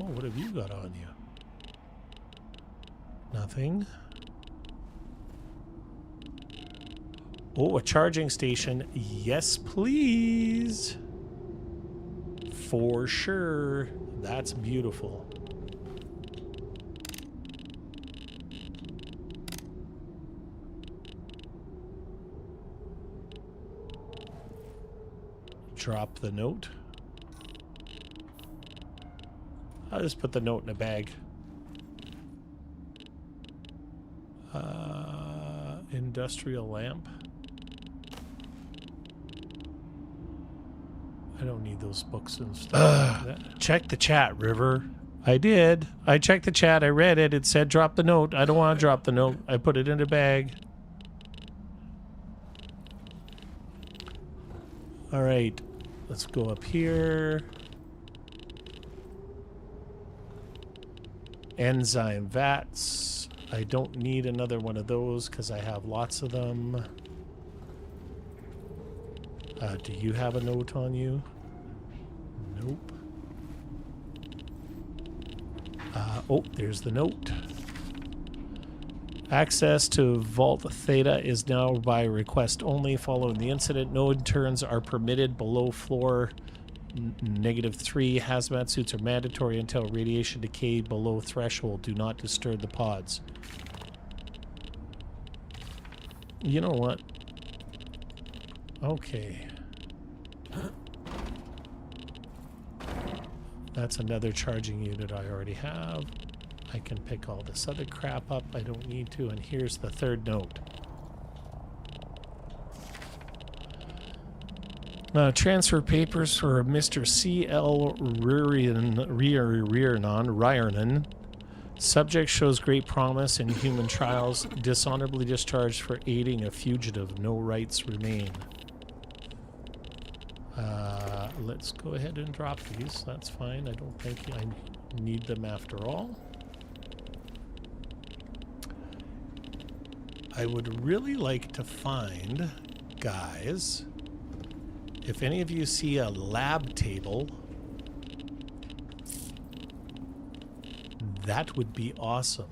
Oh, what have you got on you? Nothing. Oh, a charging station. Yes, please. For sure. That's beautiful. Drop the note. I'll just put the note in a bag. Industrial lamp. I don't need those books and stuff like that. Check the chat, River. I did. I checked the chat. I read it. It said drop the note. I don't want to drop the note. I put it in a bag. All right. Let's go up here. Enzyme vats. I don't need another one of those because I have lots of them. Do you have a note on you? Nope. Oh, there's the note. Access to Vault Theta is now by request only. Following the incident, no interns are permitted below floor -3. Hazmat suits are mandatory until radiation decay below threshold. Do not disturb the pods. You know what? Okay. That's another charging unit I already have. I can pick all this other crap up. I don't need to. And here's the third note. Transfer papers for Mr. C.L. Riernan. Subject shows great promise in human trials. Dishonorably discharged for aiding a fugitive. No rights remain. Let's go ahead and drop these. That's fine. I don't think I need them after all. I would really like to find, guys, if any of you see a lab table, that would be awesome.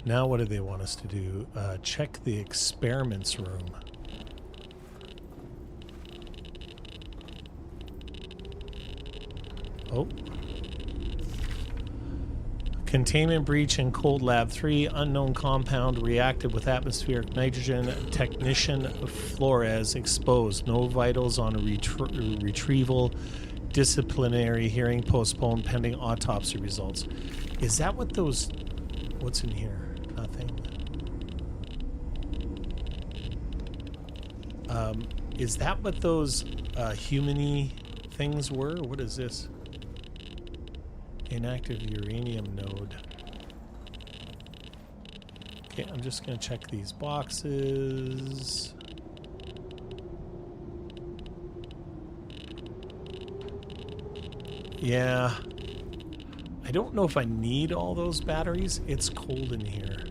Now what do they want us to do? Check the experiments room. Oh. Containment breach in Cold Lab 3. Unknown compound reacted with atmospheric nitrogen. Technician Flores exposed. No vitals on retrieval. Disciplinary hearing postponed pending autopsy results. Is that what those... What's in here? Nothing. Is that what those human-y things were? What is this? Inactive uranium node. Okay, I'm just going to check these boxes. Yeah. I don't know if I need all those batteries. It's cold in here.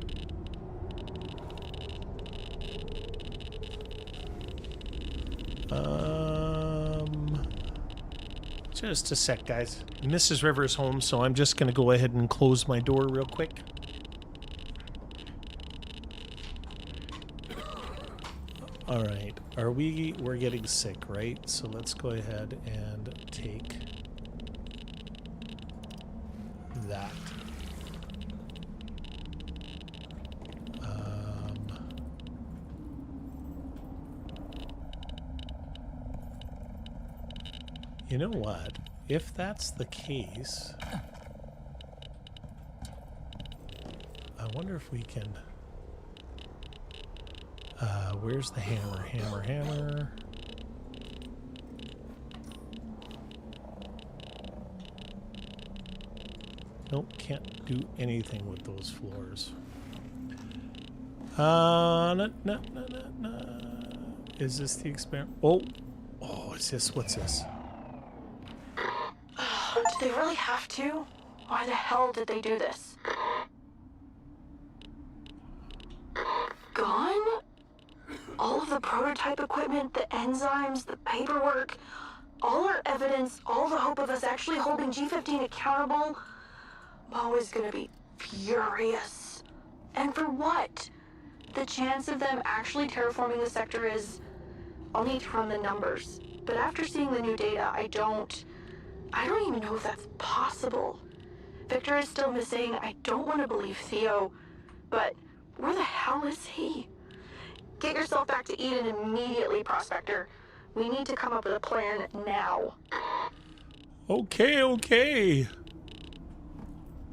Just a sec, guys. Mrs. River's home, so I'm just going to go ahead and close my door real quick. All right. We're getting sick, right? So let's go ahead and take that. You know what? If that's the case, I wonder if we can... where's the hammer? Hammer. Nope, can't do anything with those floors. No. Is this the experiment? Oh, is this? What's this? Did they really have to? Why the hell did they do this? Gone? All of the prototype equipment, the enzymes, the paperwork, all our evidence, all the hope of us actually holding G15 accountable. Mo is gonna be furious. And for what? The chance of them actually terraforming the sector is... I'll need to run the numbers. But after seeing the new data, I don't even know if that's possible. Victor is still missing. I don't want to believe Theo. But where the hell is he? Get yourself back to Eden immediately, Prospector. We need to come up with a plan now. Okay.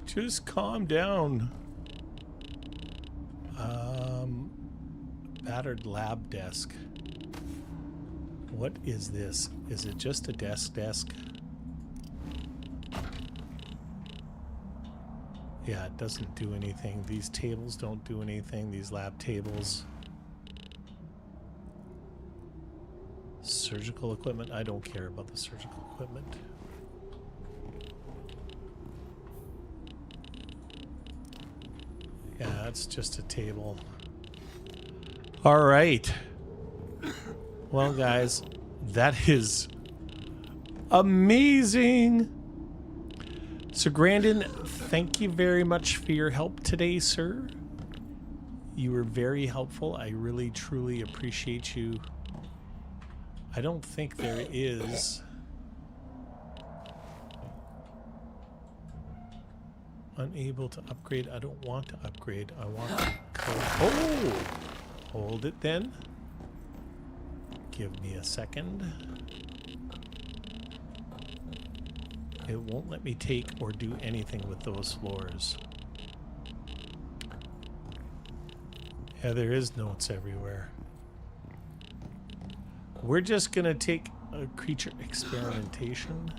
Just calm down. Battered lab desk. What is this? Is it just a desk? Yeah, it doesn't do anything. These tables don't do anything. These lab tables. Surgical equipment. I don't care about the surgical equipment. that's just a table. All right. Well, guys, that is amazing. So, Grandin, thank you very much for your help today, sir. You were very helpful. I really, truly appreciate you. I don't think there is... Unable to upgrade. I don't want to upgrade. I want to... Oh! Hold it then. Give me a second. It won't let me take or do anything with those floors. Yeah, there is notes everywhere. We're just gonna take a creature experimentation.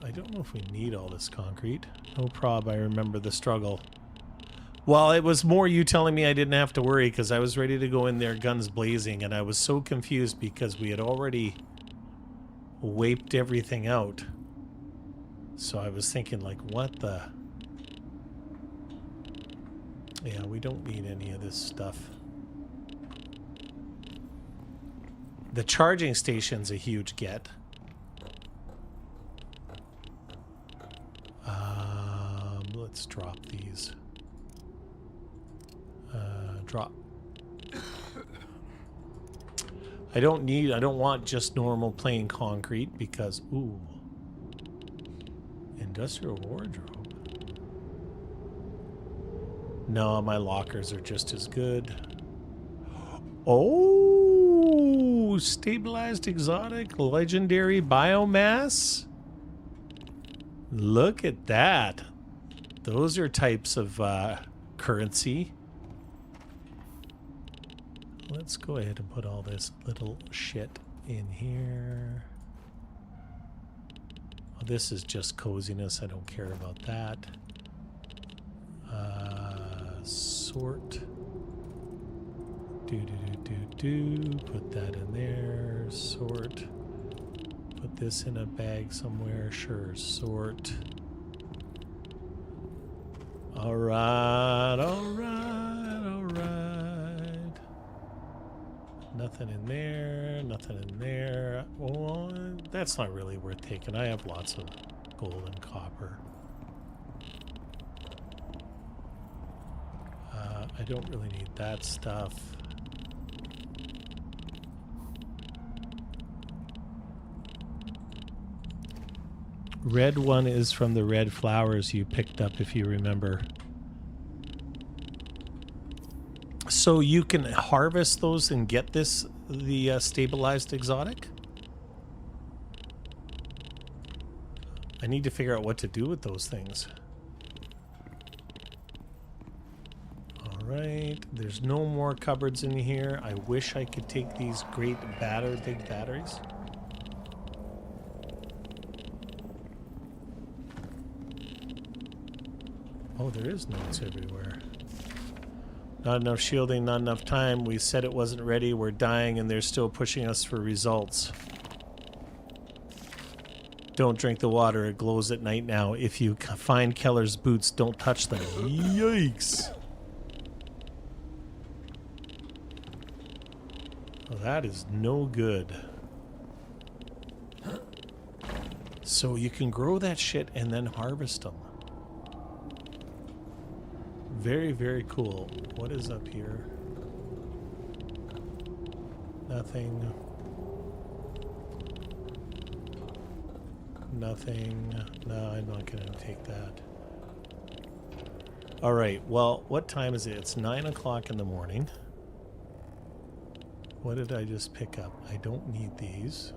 I don't know if we need all this concrete. No prob, I remember the struggle. Well, it was more you telling me I didn't have to worry because I was ready to go in there guns blazing, and I was so confused because we had already wiped everything out. So I was thinking, like, what the... Yeah, we don't need any of this stuff. The charging station's a huge get. Let's drop these. Drop. I don't want just normal plain concrete because, ooh. Industrial wardrobe. No, my lockers are just as good. Oh, stabilized exotic legendary biomass. Look at that. Those are types of currency. Let's go ahead and put all this little shit in here. Oh, this is just coziness. I don't care about that. Sort. Put that in there. Sort. Put this in a bag somewhere. Sure. Sort. All right. Nothing in there. Nothing in there. Well, that's not really worth taking. I have lots of gold and copper. I don't really need that stuff. Red one is from the red flowers you picked up, if you remember. So you can harvest those and get the stabilized exotic? I need to figure out what to do with those things. Alright, there's no more cupboards in here. I wish I could take these great big batteries. Oh, there is notes everywhere. Not enough shielding, not enough time. We said it wasn't ready. We're dying and they're still pushing us for results. Don't drink the water. It glows at night now. If you find Keller's boots, don't touch them. Yikes. Well, that is no good. So you can grow that shit and then harvest them. Very, very cool. What is up here? Nothing. Nothing. No, I'm not going to take that. All right. Well, what time is it? It's 9 o'clock in the morning. What did I just pick up? I don't need these.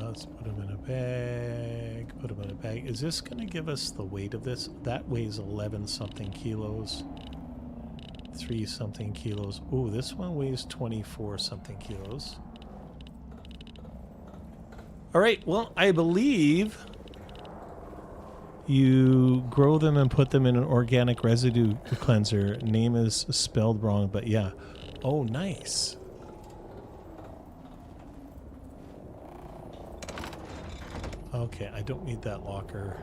Let's put them in a bag. Put them in a bag. Is this going to give us the weight of this? That weighs 11 something kilos. 3 something kilos. Ooh, this one weighs 24 something kilos. All right. Well, I believe you grow them and put them in an organic residue cleanser. Name is spelled wrong, but yeah. Oh, nice. Okay, I don't need that locker.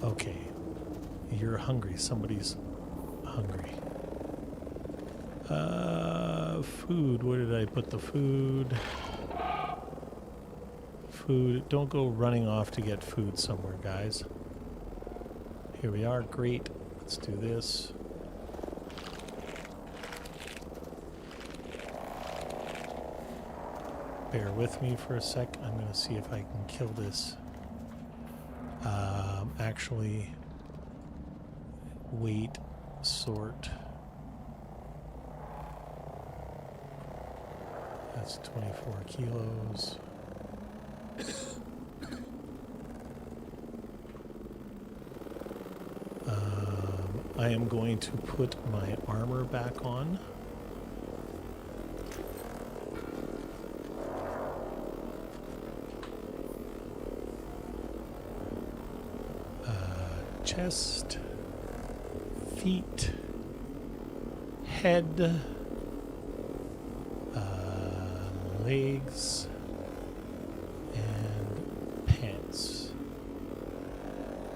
Okay. You're hungry. Somebody's hungry. Food. Where did I put the food? Food. Don't go running off to get food somewhere, guys. Here we are. Great. Let's do this. Bear with me for a sec. I'm going to see if I can kill this. Actually, wait, sort. That's 24 kilos. I am going to put my armor back on. Chest, feet, head, legs, and pants.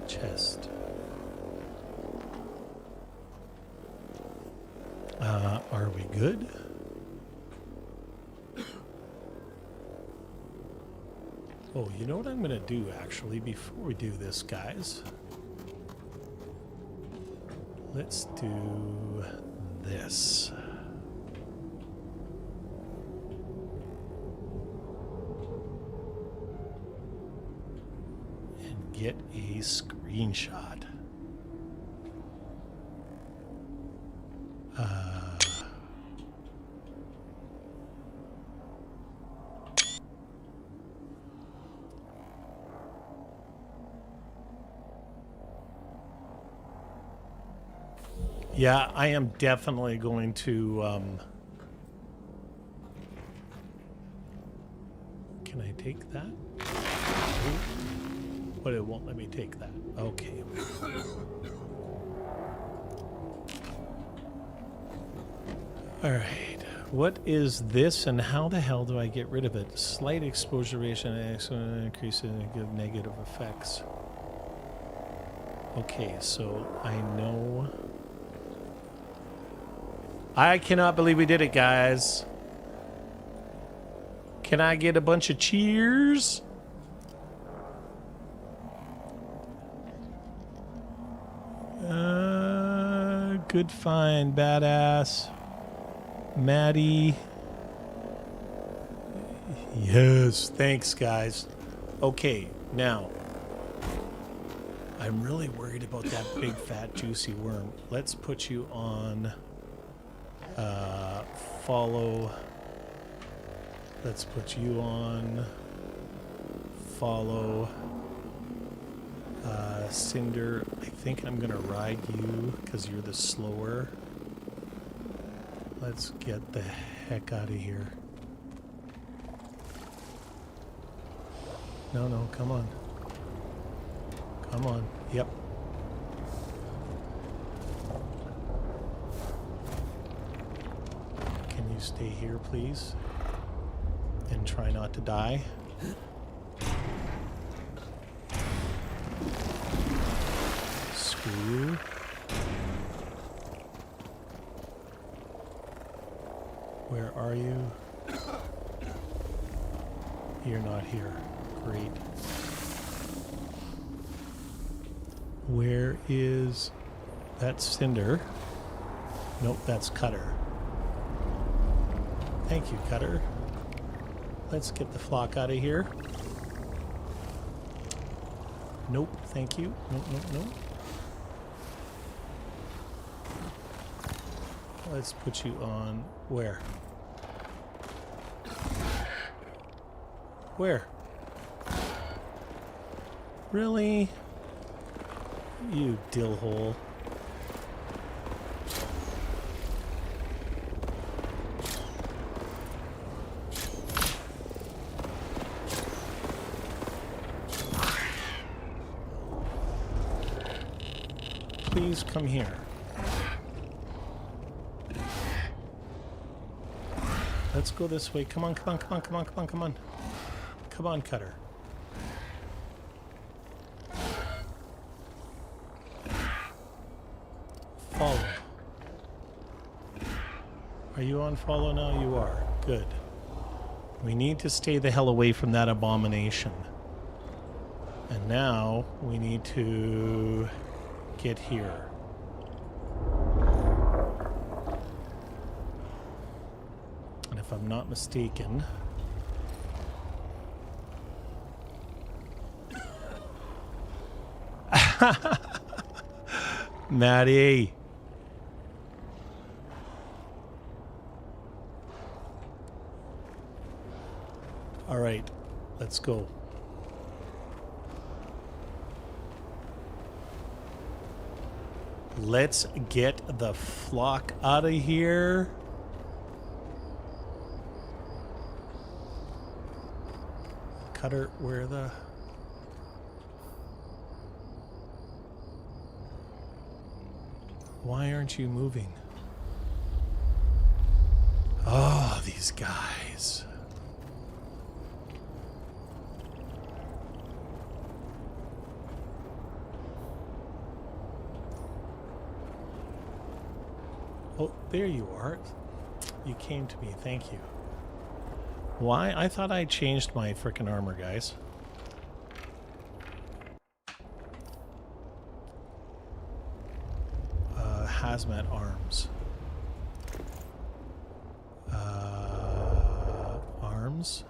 Chest. Are we good? Oh, you know what I'm going to do actually before we do this, guys? Let's do this. And get a screenshot. Yeah, I am definitely going to, can I take that? But it won't let me take that. Okay. All right. What is this and how the hell do I get rid of it? Slight exposure ratio increase in negative effects. Okay, so I know... I cannot believe we did it, guys. Can I get a bunch of cheers? Good find, badass. Maddie. Yes, thanks, guys. Okay, now. I'm really worried about that big, fat, juicy worm. Let's put you on... follow. Let's put you on. Follow. Cinder, I think I'm gonna ride you because you're the slower. Let's get the heck out of here. No, no, come on. Come on. Yep. Can you stay here, please? And try not to die. Screw you. Where are you? You're not here. Great. Where is that Cinder? Nope, that's Cutter. Thank you, Cutter. Let's get the flock out of here. Nope, thank you. Nope, nope, nope. Let's put you on where? Where? Really? You dill hole. Please come here. Let's go this way. Come on, come on, come on, come on, come on, come on. Come on, Cutter. Follow. Are you on follow now? You are. Good. We need to stay the hell away from that abomination. And now we need to get here. And if I'm not mistaken, Maddie. All right, let's go. Let's get the flock out of here. Cutter, where the... Why aren't you moving? Oh, these guys. Oh, there you are. You came to me. Thank you. Why? I thought I changed my frickin' armor, guys. Hazmat arms. Arms.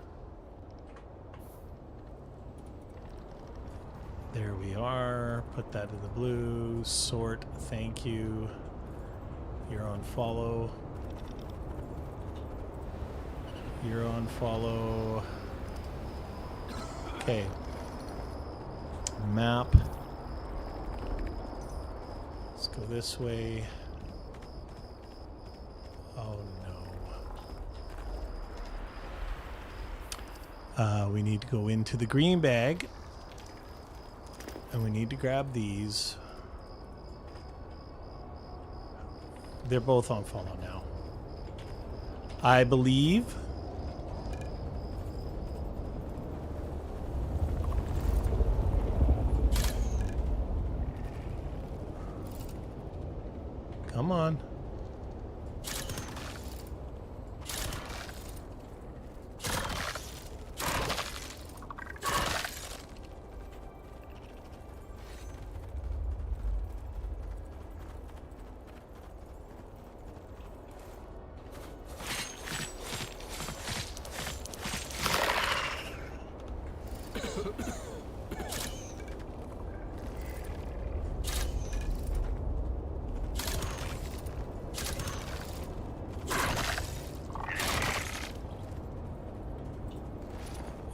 There we are. Put that in the blue. Sort. Thank you. You're on follow. You're on follow. Okay. Map. Let's go this way. Oh no. We need to go into the green bag. And we need to grab these. They're both on follow now, I believe. Come on.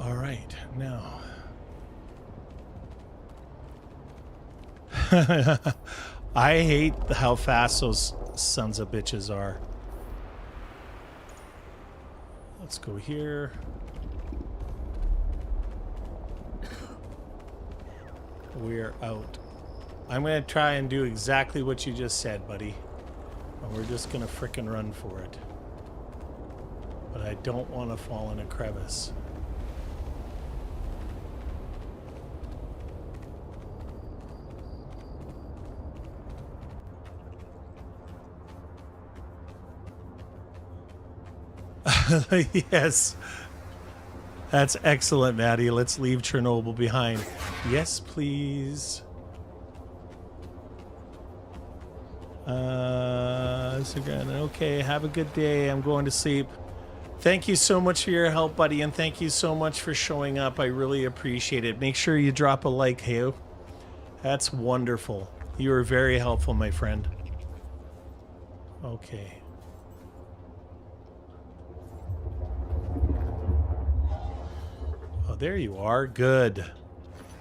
All right, now. I hate how fast those sons of bitches are. Let's go here. We're out. I'm going to try and do exactly what you just said, buddy. And we're just going to frickin' run for it. But I don't want to fall in a crevice. Yes. That's excellent, Maddie. Let's leave Chernobyl behind. Yes, please. Okay, have a good day. I'm going to sleep. Thank you so much for your help, buddy, and thank you so much for showing up. I really appreciate it. Make sure you drop a like, hey. That's wonderful. You were very helpful, my friend. Okay. There you are. Good.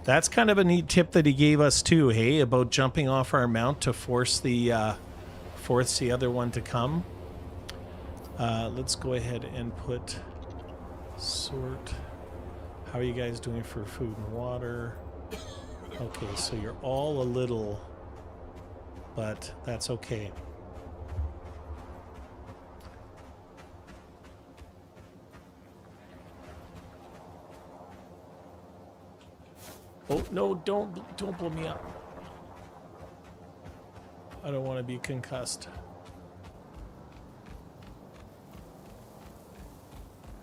That's kind of a neat tip that he gave us too, hey, about jumping off our mount to force the other one to come. Let's go ahead and put sort. How are you guys doing for food and water? Okay, so you're all a little, but that's okay. Oh, no, don't blow me up. I don't want to be concussed.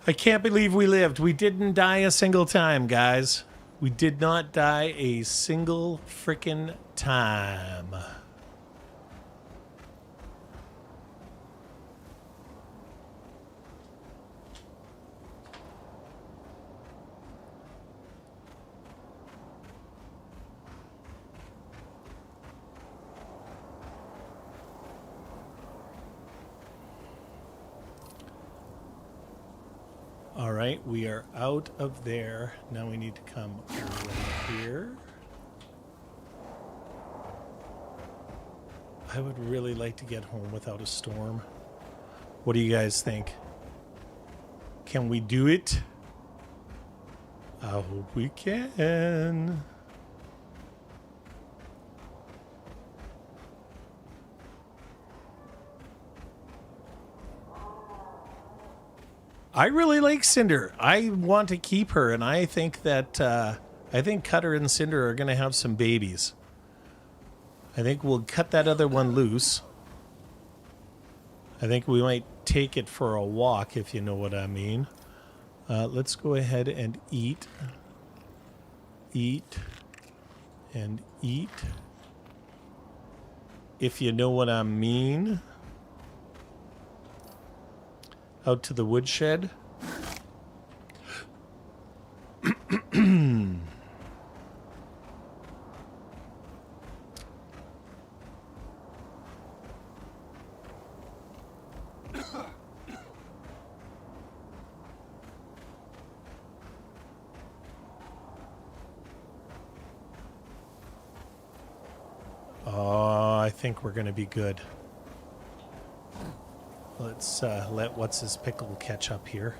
I can't believe we lived. We didn't die a single time, guys. We did not die a single frickin' time. All right, we are out of there. Now we need to come right here. I would really like to get home without a storm. What do you guys think? Can we do it? I hope we can. I really like Cinder. I want to keep her, and I think that I think Cutter and Cinder are going to have some babies. I think we'll cut that other one loose. I think we might take it for a walk, if you know what I mean. Let's go ahead and eat. Eat. And eat. If you know what I mean. Out to the woodshed. Oh, I think we're going to be good. Let's let what's his pickle catch up here.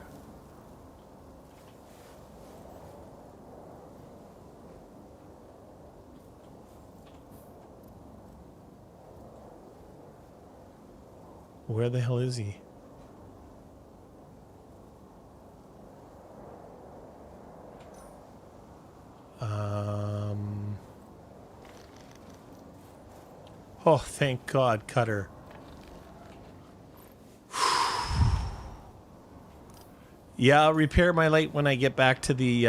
Where the hell is he? Oh, thank God, Cutter. Yeah, I'll repair my light when I get back to the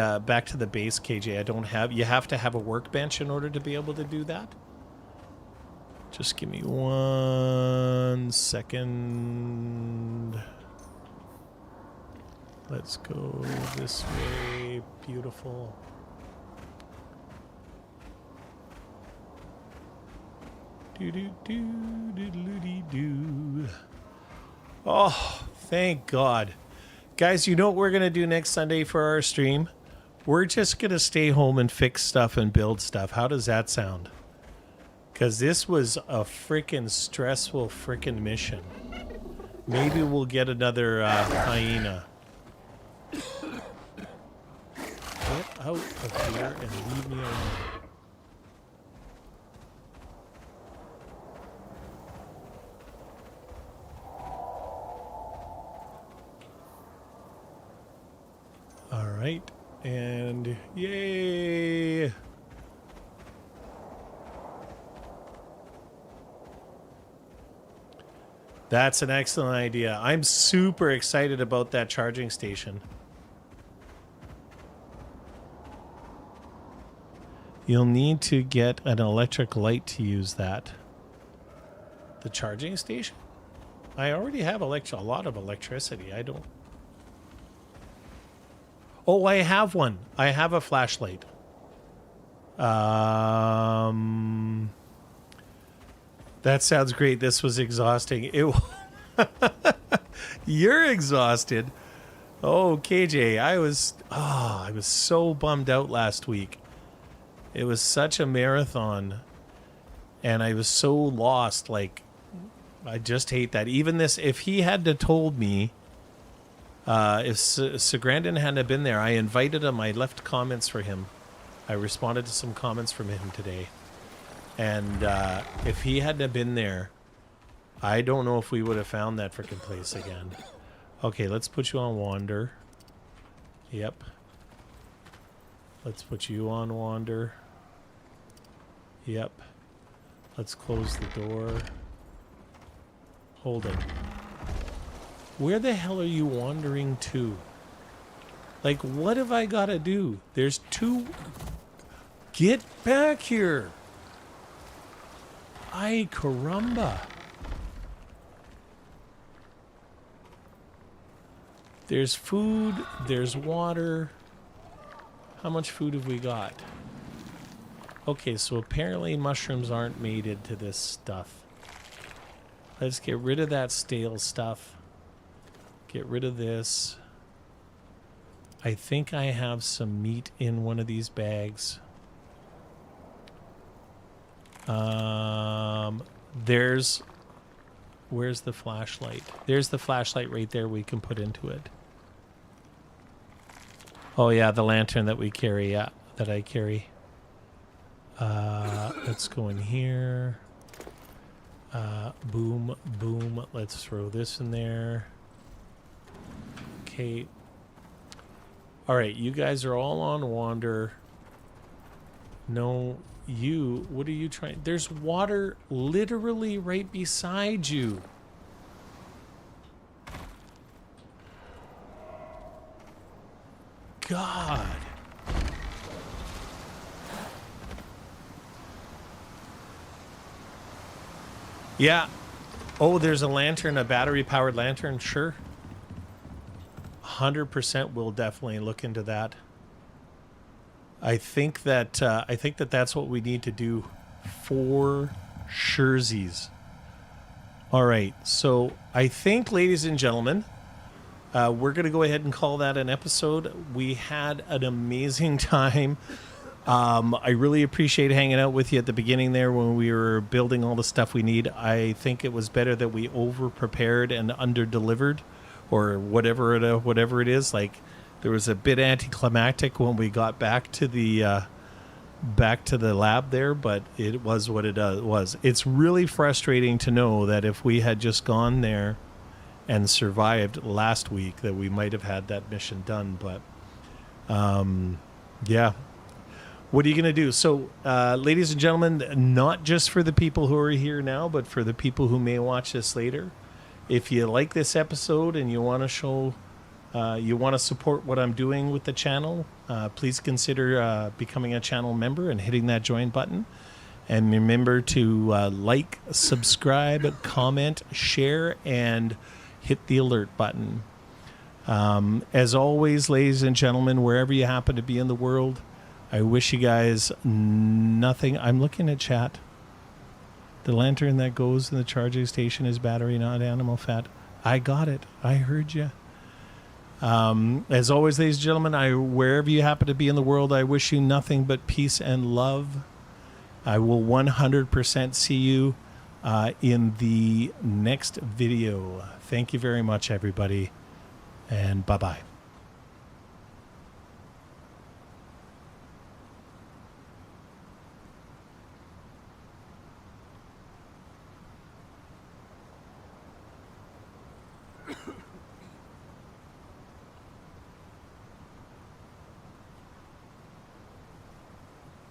base, KJ. I don't have. You have to have a workbench in order to be able to do that. Just give me 1 second. Let's go this way. Beautiful. Do do do do do do. Oh, thank God. Guys, you know what we're going to do next Sunday for our stream? We're just going to stay home and fix stuff and build stuff. How does that sound? Because this was a freaking stressful freaking mission. Maybe we'll get another hyena. Get out of here and leave me alone. All right, and yay! That's an excellent idea. I'm super excited about that charging station. You'll need to get an electric light to use that. The charging station? I already have a lot of electricity. I don't... Oh, I have one. I have a flashlight. That sounds great. This was exhausting. You're exhausted. Oh, KJ, I was so bummed out last week. It was such a marathon, and I was so lost. Like, I just hate that. Even this, if he had to told me, if Sagrandin hadn't been there, I invited him. I left comments for him. I responded to some comments from him today. And if he hadn't been there, I don't know if we would have found that freaking place again. Okay, let's put you on wander. Yep. Let's put you on wander. Yep. Let's close the door. Hold it. Where the hell are you wandering to? Like, what have I got to do? There's two... Get back here! Ay, caramba. There's food, there's water. How much food have we got? Okay, so apparently mushrooms aren't made into this stuff. Let's get rid of that stale stuff. Get rid of this. I think I have some meat in one of these bags. Where's the flashlight? There's the flashlight right there we can put into it. Oh yeah, the lantern that we carry, yeah, that I carry. Let's go in here. Boom, boom. Let's throw this in there. Okay. All right, you guys are all on wander. No, you, what are you trying? There's water literally right beside you. God. Yeah. Oh, there's a lantern, a battery-powered lantern. Sure. 100% we'll definitely look into that. I think that that's what we need to do for surezies. All right. So I think, ladies and gentlemen, we're going to go ahead and call that an episode. We had an amazing time. I really appreciate hanging out with you at the beginning there when we were building all the stuff we need. I think it was better that we over-prepared and under-delivered, or whatever it is. Like, there was a bit anticlimactic when we got back to the lab there, but it was what it was. It's really frustrating to know that if we had just gone there and survived last week, that we might have had that mission done. But yeah. What are you going to do? So, ladies and gentlemen, not just for the people who are here now, but for the people who may watch this later, if you like this episode and you want to show, you want to support what I'm doing with the channel, please consider becoming a channel member and hitting that join button. And remember to like, subscribe, comment, share, and hit the alert button. As always, ladies and gentlemen, wherever you happen to be in the world, I wish you guys nothing. I'm looking at chat. The lantern that goes in the charging station is battery, not animal fat. I got it. I heard you. As always, ladies and gentlemen, wherever you happen to be in the world, I wish you nothing but peace and love. I will 100% see you in the next video. Thank you very much, everybody, and bye-bye.